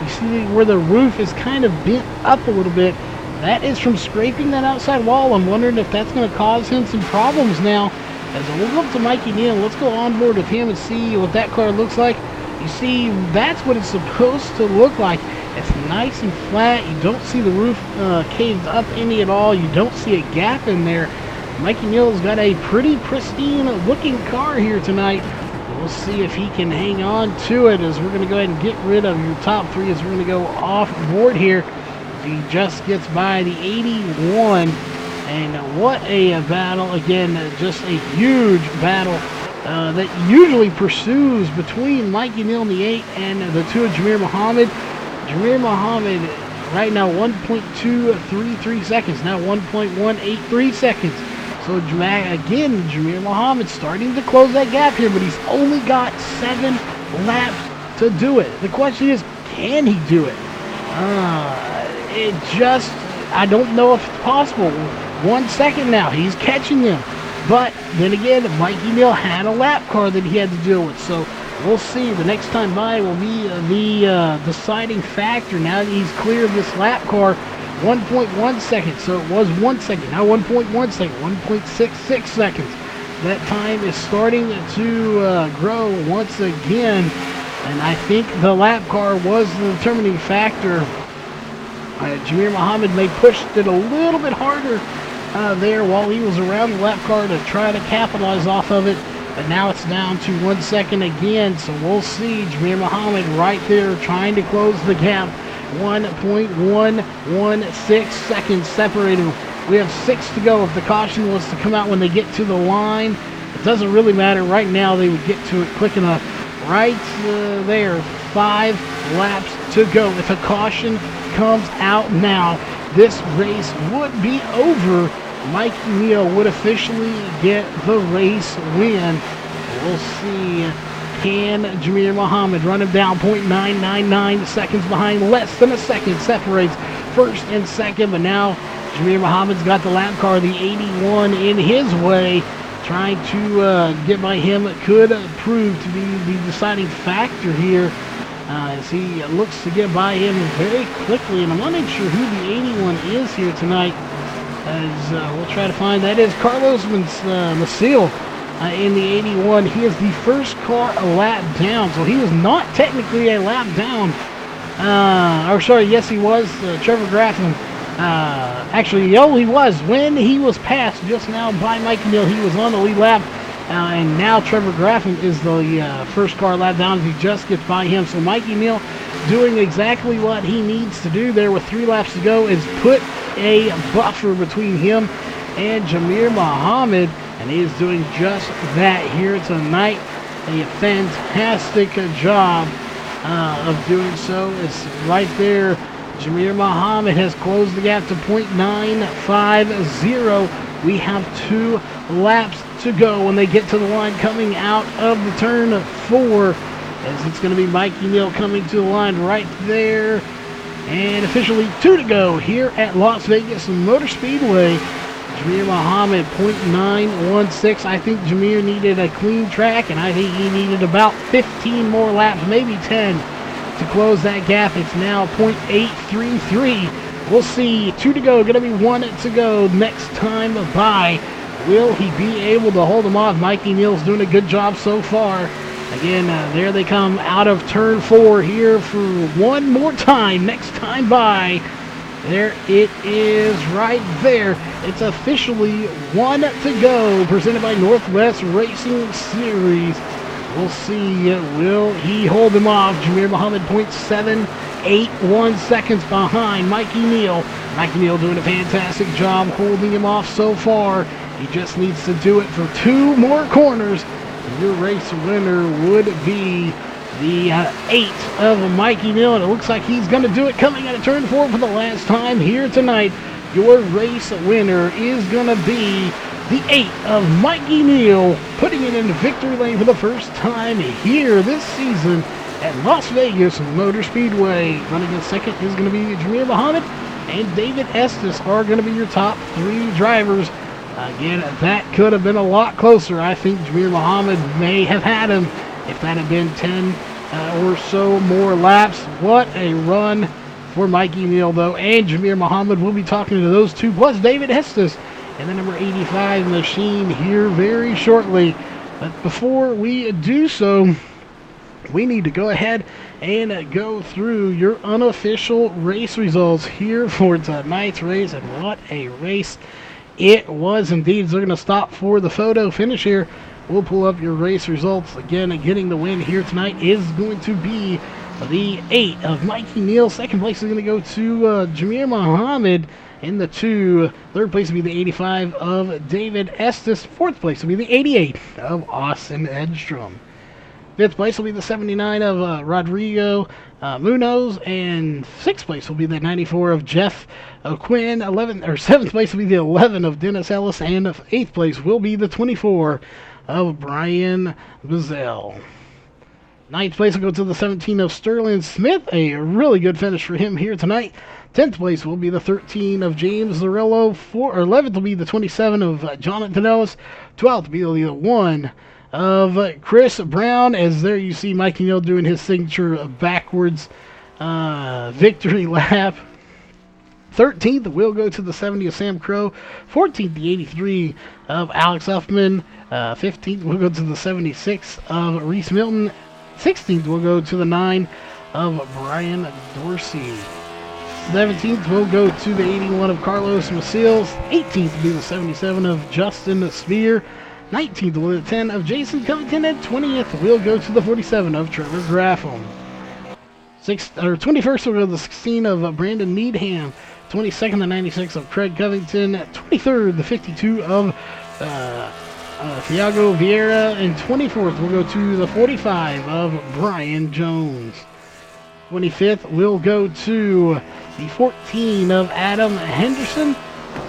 You see where the roof is kind of bent up a little bit. That is from scraping that outside wall. I'm wondering if that's going to cause him some problems now. As we'll go up to Mikey Neal, let's go on board with him and see what that car looks like. You see, that's what it's supposed to look like. It's nice and flat. You don't see the roof caved up any at all. You don't see a gap in there. Mikey Neal's got a pretty pristine looking car here tonight. We'll see if he can hang on to it as we're going to go ahead and get rid of your top 3 as we're going to go off board here. If he just gets by the 81. And what a battle. Again, just a huge battle that usually pursues between Mikey Neal in the 8 and the 2 of Jamir Muhammad. Jamir Muhammad right now 1.233 seconds, now 1.183 seconds. So again, Jamir Muhammad starting to close that gap here, but he's only got 7 laps to do it. The question is, can he do it? I don't know if it's possible. 1 second now, he's catching them. But then again, Mikey Neal had a lap car that he had to deal with. So we'll see. The next time by will be the deciding factor. Now that he's clear of this lap car, 1.1 seconds. So it was 1 second. Now 1.1 second, 1.66 seconds. That time is starting to grow once again. And I think the lap car was the determining factor. Jamir Muhammad may pushed it a little bit harder there while he was around the lap car to try to capitalize off of it, but now it's down to 1 second again, so we'll see. Jamir Muhammad right there trying to close the gap. 1.116 seconds separating. We have 6 to go. If the caution was to come out when they get to the line, it doesn't really matter. Right now they would get to it quick enough. Right there, 5 laps to go. If a caution comes out now, this race would be over. Mikey Neal would officially get the race win. We'll see. Can Jamir Muhammad run him down? 0.999 seconds behind. Less than a second separates first and second. But now Jamir Muhammad's got the lap car, the 81 in his way. Trying to get by him could prove to be the deciding factor here. As he looks to get by him very quickly. And I'm not even sure who the 81 is here tonight. As we'll try to find, that is Carlos Maciel in the 81. He is the first car a lap down, so he was not technically a lap down. Or sorry, yes he was. Trevor Graffin. Actually, he was. When he was passed just now by Mikey Neal, he was on the lead lap. And now Trevor Graffin is the first car lap down as he just gets by him. So Mikey Neal doing exactly what he needs to do there with 3 laps to go, is put a buffer between him and Jamir Muhammad, and he is doing just that here tonight. A fantastic job of doing so. It's right there. Jamir Muhammad has closed the gap to .950. We have 2 laps to go when they get to the line coming out of the turn 4, as it's going to be Mikey Neal coming to the line right there. And officially 2 to go here at Las Vegas Motor Speedway. Jamir Muhammad .916. I think Jamir needed a clean track, and I think he needed about 15 more laps, maybe 10, to close that gap. It's now .833. We'll see. 2 to go. Going to be 1 to go next time by. Will he be able to hold him off? Mikey Neal's doing a good job so far. Again, there they come out of turn 4 here for one more time. Next time by. There it is right there. It's officially 1 to go. Presented by Northwest Racing Series. We'll see. Will he hold him off? Jamir Muhammad .781 seconds behind Mikey Neal. Mikey Neal doing a fantastic job holding him off so far. He just needs to do it for 2 more corners. Your race winner would be the 8 of Mikey Neal, and it looks like he's going to do it coming out of turn 4 for the last time here tonight. Your race winner is going to be the 8 of Mikey Neal, putting it into victory lane for the first time here this season at Las Vegas Motor Speedway. Running in second is going to be Jamir Muhammad, and David Estes are going to be your top 3 drivers. Again, that could have been a lot closer. I think Jamir Muhammad may have had him if that had been 10 or so more laps. What a run for Mikey Neal, though. And Jamir Muhammad will be talking to those 2, plus David Estes and the number 85 machine here very shortly. But before we do so, we need to go ahead and go through your unofficial race results here for tonight's race. And what a race it was indeed. So they're going to stop for the photo finish here. We'll pull up your race results. Again, getting the win here tonight is going to be the 8 of Mikey Neal. Second place is going to go to Jamir Muhammad. In the 2, third place will be the 85 of David Estes. Fourth place will be the 88 of Austin Edstrom. Fifth place will be the 79 of Rodrigo Munoz, and sixth place will be the 94 of Jeff Quinn. 7th place will be the 11 of Dennis Ellis, and 8th place will be the 24 of Brian Bazell. 9th place will go to the 17 of Sterling Smith. A really good finish for him here tonight. 10th place will be the 13 of James Larillo. 11th will be the 27 of Jonathan Ellis. 12th will be the 1 of Chris Brown. As there you see Mikey Neal doing his signature backwards victory lap. 13th will go to the 70 of Sam Crow. 14th, the 83 of Alex Huffman. 15th will go to the 76 of Reese Milton. 16th will go to the 9 of Brian Dorsey. 17th will go to the 81 of Carlos Maciel. 18th will be the 77 of Justin Spear. 19th will be the 10 of Jason Covington. And 20th will go to the 47 of Trevor Graffam. 21st will go to the 16 of Brandon Needham. 22nd, the 96 of Craig Covington. 23rd, the 52 of Thiago Vieira. And 24th will go to the 45 of Brian Jones. 25th will go to the 14 of Adam Henderson.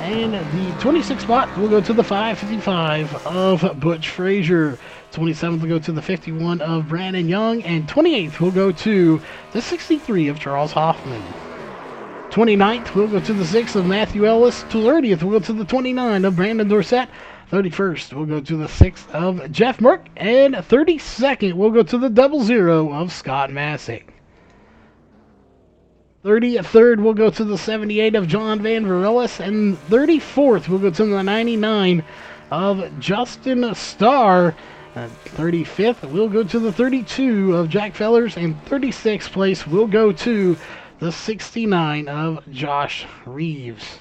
And the 26th spot will go to the 555 of Butch Frazier. 27th will go to the 51 of Brandon Young. And 28th will go to the 63 of Charles Hoffman. 29th will go to the 6 of Matthew Ellis. 30th will go to the 29 of Brandon Dorsett. 31st will go to the 6 of Jeff Merck. And 32nd will go to the 00 of Scott Masick. 33rd will go to the 78 of John Van Vervillis, and 34th will go to the 99 of Justin Starr. 35th will go to the 32 of Jack Fellers, and 36th place will go to the 69 of Josh Reeves.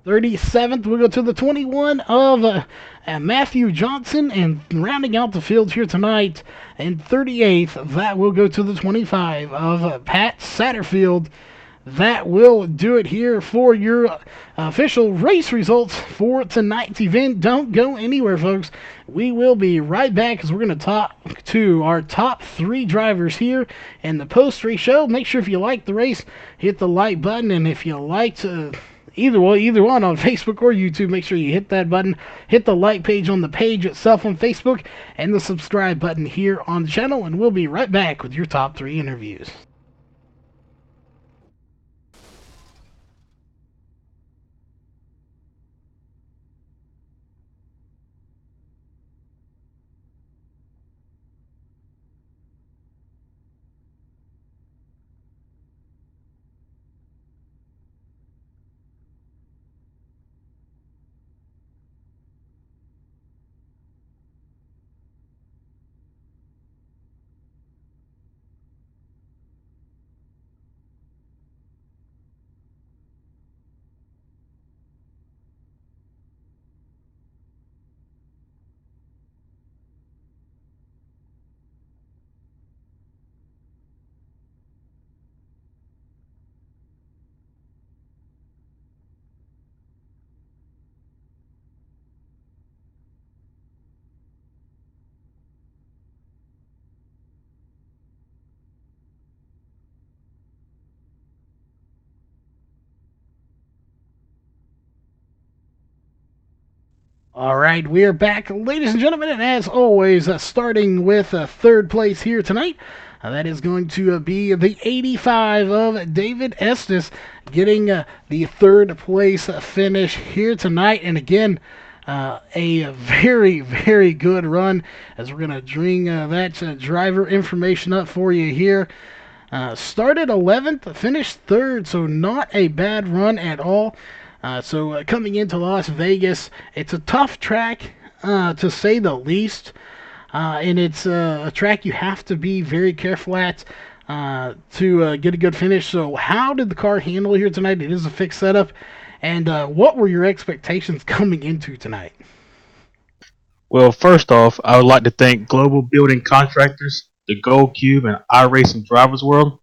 37th will go to the 21 of Matthew Johnson, and rounding out the field here tonight, and 38th, that will go to the 25 of Pat Satterfield. That will do it here for your official race results for tonight's event. Don't go anywhere, folks. We will be right back because we're going to talk to our top 3 drivers here in the post-race show. Make sure if you like the race, hit the like button, and if you liked either one on Facebook or YouTube, make sure you hit that button, hit the like page on the page itself on Facebook, and the subscribe button here on the channel, and we'll be right back with your top 3 interviews. All right, we are back, ladies and gentlemen, and as always, starting with 3rd place here tonight. That is going to be the 85 of David Estes, getting the 3rd place finish here tonight. And again, a very, very good run, as we're going to bring that driver information up for you here. Started 11th, finished 3rd, so not a bad run at all. So coming into Las Vegas, it's a tough track, to say the least, and it's a track you have to be very careful at to get a good finish. So how did the car handle here tonight? It is a fixed setup, and what were your expectations coming into tonight? Well, first off, I would like to thank Global Building Contractors, the Gold Cube, and iRacing Drivers World.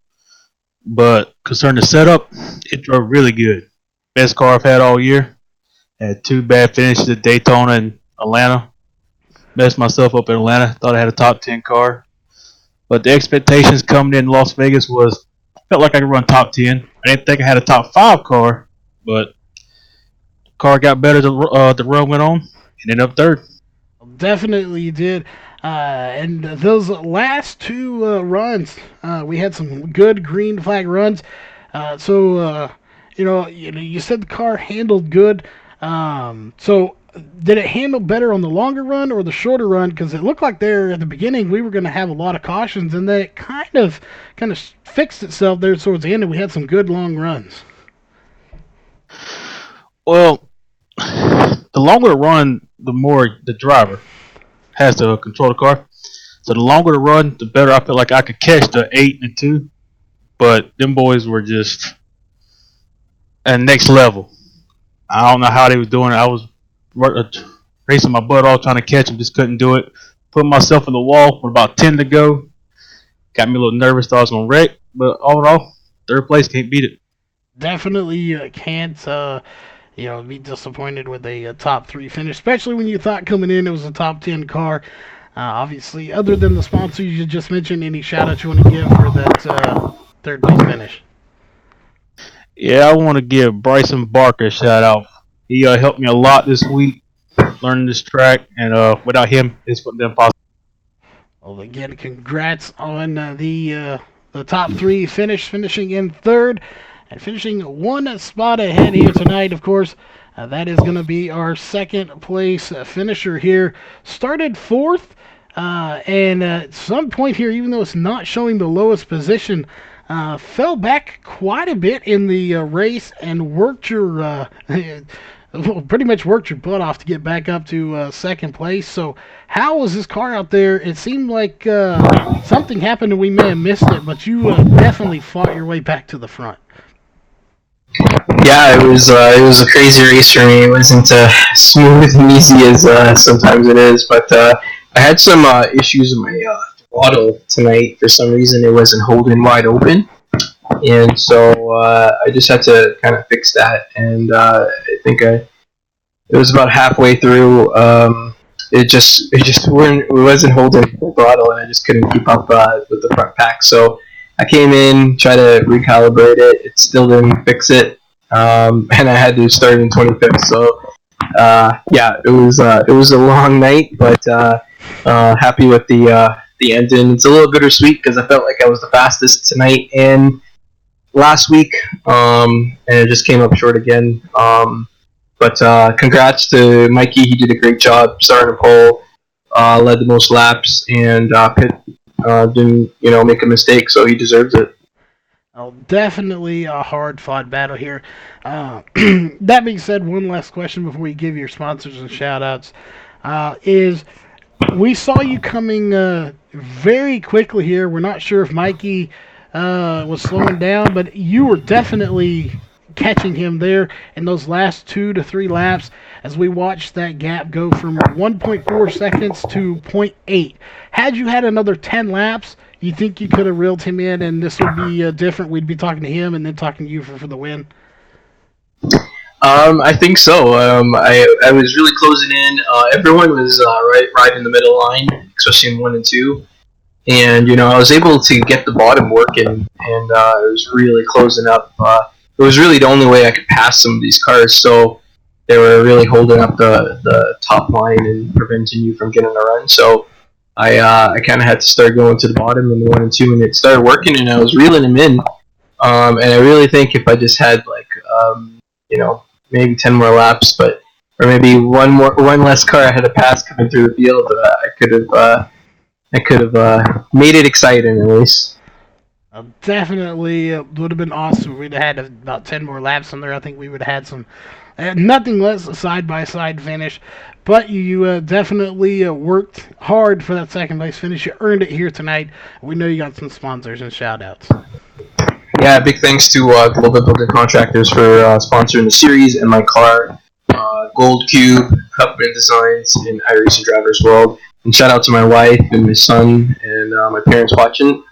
But concerning the setup, it drove really good. Best car I've had all year. Had 2 bad finishes at Daytona and Atlanta. Messed myself up in Atlanta. Thought I had a top 10 car. But the expectations coming in Las Vegas was, felt like I could run top 10. I didn't think I had a top 5 car, but the car got better as the run went on and ended up 3rd. Definitely you did. And those last 2 runs, we had some good green flag runs. You said the car handled good. So did it handle better on the longer run or the shorter run? Because it looked like there at the beginning we were going to have a lot of cautions, and then it kind of fixed itself there towards the end, and we had some good long runs. Well, the longer the run, the more the driver has to control the car. So the longer the run, the better I feel like I could catch the 8 and 2. But them boys were just at next level. I don't know how they were doing it. I was racing my butt off trying to catch them, just couldn't do it. Put myself in the wall with about 10 to go. Got me a little nervous, thought I was going to wreck. But all in all, 3rd place, can't beat it. Definitely can't be disappointed with a top 3 finish, especially when you thought coming in it was a top 10 car. Obviously, other than the sponsors you just mentioned, any shout out you want to give for that 3rd place finish? Yeah, I want to give Bryson Barker a shout out. He helped me a lot this week learning this track, and without him, it's wouldn't been possible. Well, again, congrats on the top 3 finishing in 3rd and finishing 1 spot ahead here tonight. Of course, that is going to be our 2nd place finisher here. Started 4th, and at some point here, even though it's not showing the lowest position, fell back quite a bit in the race and worked your pretty much worked your butt off to get back up to second place. So how was this car out there? It seemed like something happened and we may have missed it, but you definitely fought your way back to the front. Yeah, it was a crazy race for me. It wasn't smooth and easy as sometimes it is, but I had some issues with my throttle tonight. For some reason, it wasn't holding wide open, and so I just had to kind of fix that. And I think it was about halfway through. It wasn't holding full throttle, and I just couldn't keep up with the front pack. So I came in, tried to recalibrate it. It still didn't fix it, and I had to start in 25th. So yeah, it was a long night, but happy with the ending. It's a little bittersweet because I felt like I was the fastest tonight and last week, and it just came up short again. But congrats to Mikey. He did a great job starting a pole, led the most laps, and Pitt didn't make a mistake, so he deserves it. Oh, definitely a hard-fought battle here. That being said, one last question before we give your sponsors and shout-outs is we saw you coming very quickly here. We're not sure if Mikey was slowing down, but you were definitely catching him there in those last 2 to 3 laps as we watched that gap go from 1.4 seconds to zero point 0.8. Had you had another 10 laps, you think you could have reeled him in and this would be different? We'd be talking to him and then talking to you for the win? I think so. I was really closing in. Everyone was right in the middle line, especially in 1 and 2. And I was able to get the bottom working, and it was really closing up. It was really the only way I could pass some of these cars, so they were really holding up the top line and preventing you from getting a run. So I kind of had to start going to the bottom in 1 and 2, and it started working, and I was reeling them in. And I really think if I just had maybe 10 more laps, or maybe one less car I had to pass coming through the field, I could have made it exciting at least. Definitely would have been awesome. We'd have had about 10 more laps on there. I think we would have had some nothing less a side-by-side finish. But you definitely worked hard for that second place finish. You earned it here tonight. We know you got some sponsors and shout-outs. Yeah, big thanks to Global Building Contractors for sponsoring the series and my car, Gold Cube, Huffman Designs, and iRacing Drivers World. And shout out to my wife and my son and my parents watching.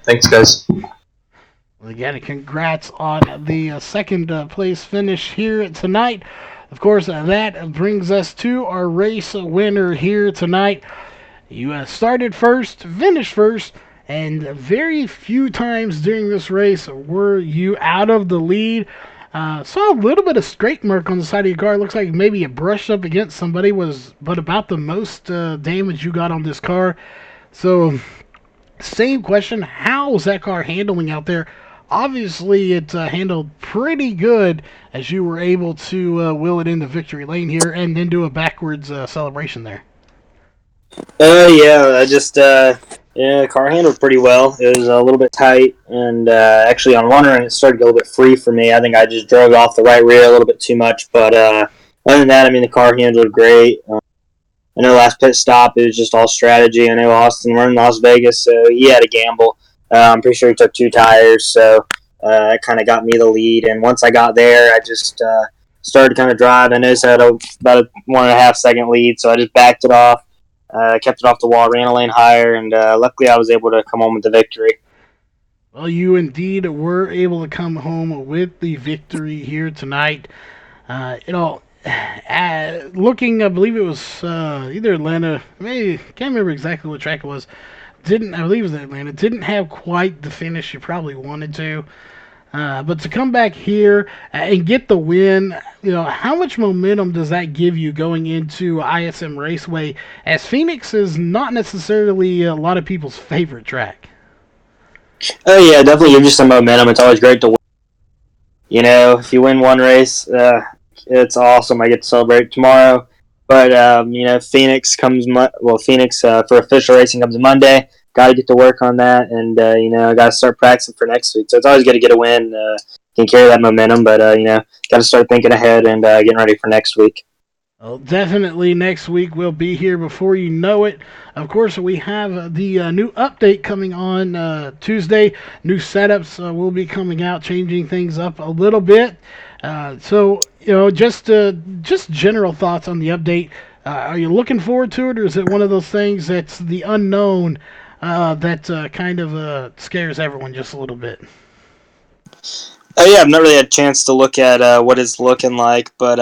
Thanks, guys. Well, again, congrats on the second place finish here tonight. Of course, that brings us to our race winner here tonight. You started first, finished first, and very few times during this race were you out of the lead. Saw a little bit of straight mark on the side of your car. Looks like maybe it brushed up against somebody, but about the most damage you got on this car. So, same question, how was that car handling out there? Obviously, it handled pretty good as you were able to wheel it into victory lane here and then do a backwards celebration there. Yeah, the car handled pretty well. It was a little bit tight, and actually on one run it started to get a little bit free for me. I think I just drove off the right rear a little bit too much, but other than that, the car handled great. I know last pit stop, it was just all strategy. I know Austin, we're in Las Vegas, so he had a gamble. I'm pretty sure he took 2 tires, so it kind of got me the lead. And once I got there, I just started to kind of drive. I noticed I had about a 1.5 second lead, so I just backed it off, kept it off the wall, ran a lane higher, and luckily I was able to come home with the victory. Well, you indeed were able to come home with the victory here tonight. Looking, I believe it was either Atlanta, maybe can't remember exactly what track it was. I believe it was Atlanta. Didn't have quite the finish you probably wanted to, but to come back here and get the win, how much momentum does that give you going into ISM Raceway? As Phoenix is not necessarily a lot of people's favorite track. Oh yeah, definitely gives you some momentum. It's always great to win. If you win one race, it's awesome. I get to celebrate tomorrow. But Phoenix for official racing comes Monday. got to get to work on that, and I got to start practicing for next week. So it's always good to get a win, can carry that momentum, but got to start thinking ahead and getting ready for next week. Well, definitely next week we'll be here before you know it. Of course, we have the new update coming on Tuesday. New setups will be coming out, changing things up a little bit. So, just general thoughts on the update. Are you looking forward to it, or is it one of those things that's the unknown that kind of scares everyone just a little bit? Yeah, I've not really had a chance to look at what it's looking like, but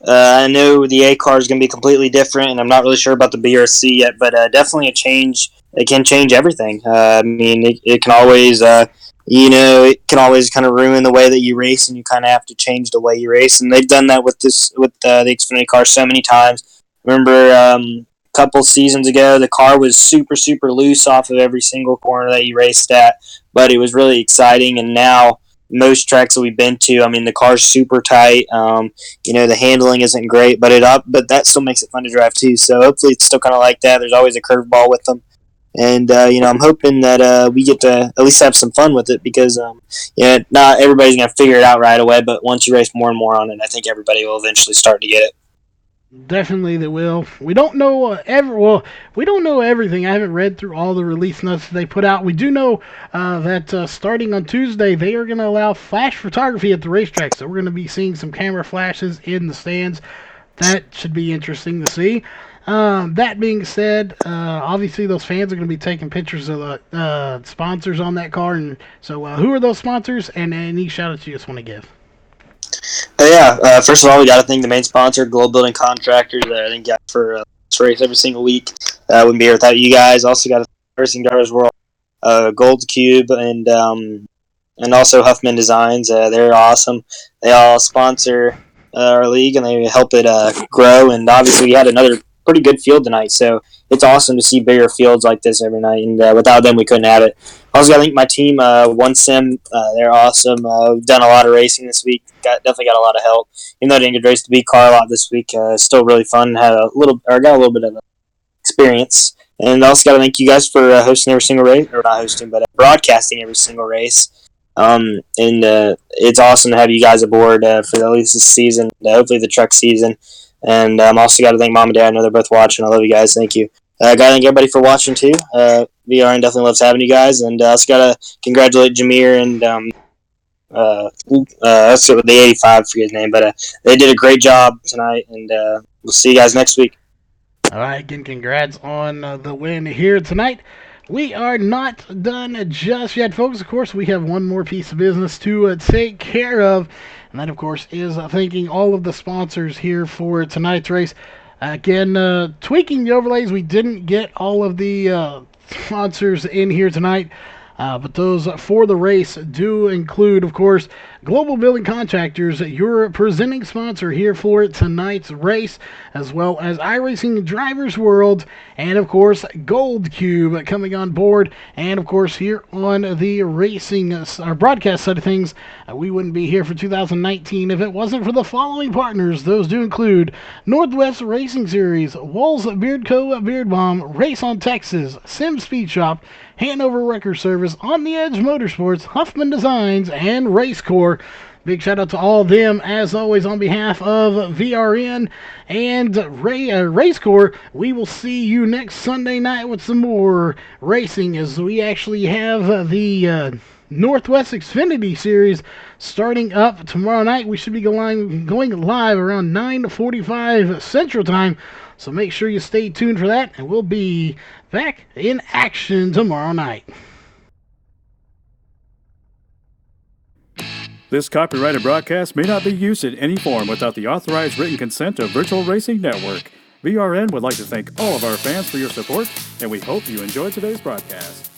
I know the A car is going to be completely different, and I'm not really sure about the BRC yet, but definitely a change. It can change everything. It can always, it can always kind of ruin the way that you race, and you kind of have to change the way you race. And they've done that with the Xfinity car so many times. Remember, a couple seasons ago, the car was super, super loose off of every single corner that you raced at, but it was really exciting. And now, most tracks that we've been to, the car's super tight. The handling isn't great, but that still makes it fun to drive too. So hopefully it's still kind of like that. There's always a curveball with them, and I'm hoping that we get to at least have some fun with it because not everybody's gonna figure it out right away, but once you race more and more on it, I think everybody will eventually start to get it. Definitely they will. We don't know we don't know everything. I haven't read through all the release notes they put out. We do know that starting on Tuesday, they are going to allow flash photography at the racetrack. So we're going to be seeing some camera flashes in the stands. That should be interesting to see. That being said, obviously those fans are going to be taking pictures of the sponsors on that car. And so who are those sponsors? And any shout-outs you just want to give? First of all, we got to thank the main sponsor, Global Building Contractors, that I think got for this race every single week. Wouldn't be here without you guys. Also got to thank Racing Drivers World, Gold Cube, and also Huffman Designs. They're awesome. They all sponsor our league, and they help it grow. And obviously, we had another pretty good field tonight, so it's awesome to see bigger fields like this every night. And without them, we couldn't have it. Also, got to thank my team, One Sim. They're awesome. We've done a lot of racing this week. Definitely got a lot of help. Even though I didn't get to race the B car a lot this week, still really fun. Got a little bit of experience. And also got to thank you guys for hosting every single race, or not hosting, but broadcasting every single race. It's awesome to have you guys aboard for at least this season, hopefully the truck season. And also got to thank Mom and Dad. I know they're both watching. I love you guys. Thank you. Got to thank everybody for watching too. VRN definitely loves having you guys, and also got to congratulate Jameer and that's the 85, forget his name, but they did a great job tonight, and we'll see you guys next week. All right, again, congrats on the win here tonight. We are not done just yet, folks. Of course, we have one more piece of business to take care of, and that, of course, is thanking all of the sponsors here for tonight's race. Again, tweaking the overlays, we didn't get all of the sponsors in here tonight, but those for the race do include, of course, Global Building Contractors, your presenting sponsor here for tonight's race, as well as iRacing Drivers World, and of course Gold Cube coming on board. And of course here on the racing our broadcast side of things, we wouldn't be here for 2019 if it wasn't for the following partners. Those do include Northwest Racing Series, Walls Beard Co. Beard Bomb, Race on Texas, Sim Speed Shop, Hanover Record Service, On the Edge Motorsports, Huffman Designs, and RACECORE. Big shout out to all of them, as always, on behalf of VRN and RACECORE. We will see you next Sunday night with some more racing, as we actually have the Northwest Xfinity Series starting up tomorrow night. We should be going live around 9:45 Central Time, so make sure you stay tuned for that, and we'll be back in action tomorrow night. This copyrighted broadcast may not be used in any form without the authorized written consent of Virtual Racing Network. VRN would like to thank all of our fans for your support, and we hope you enjoyed today's broadcast.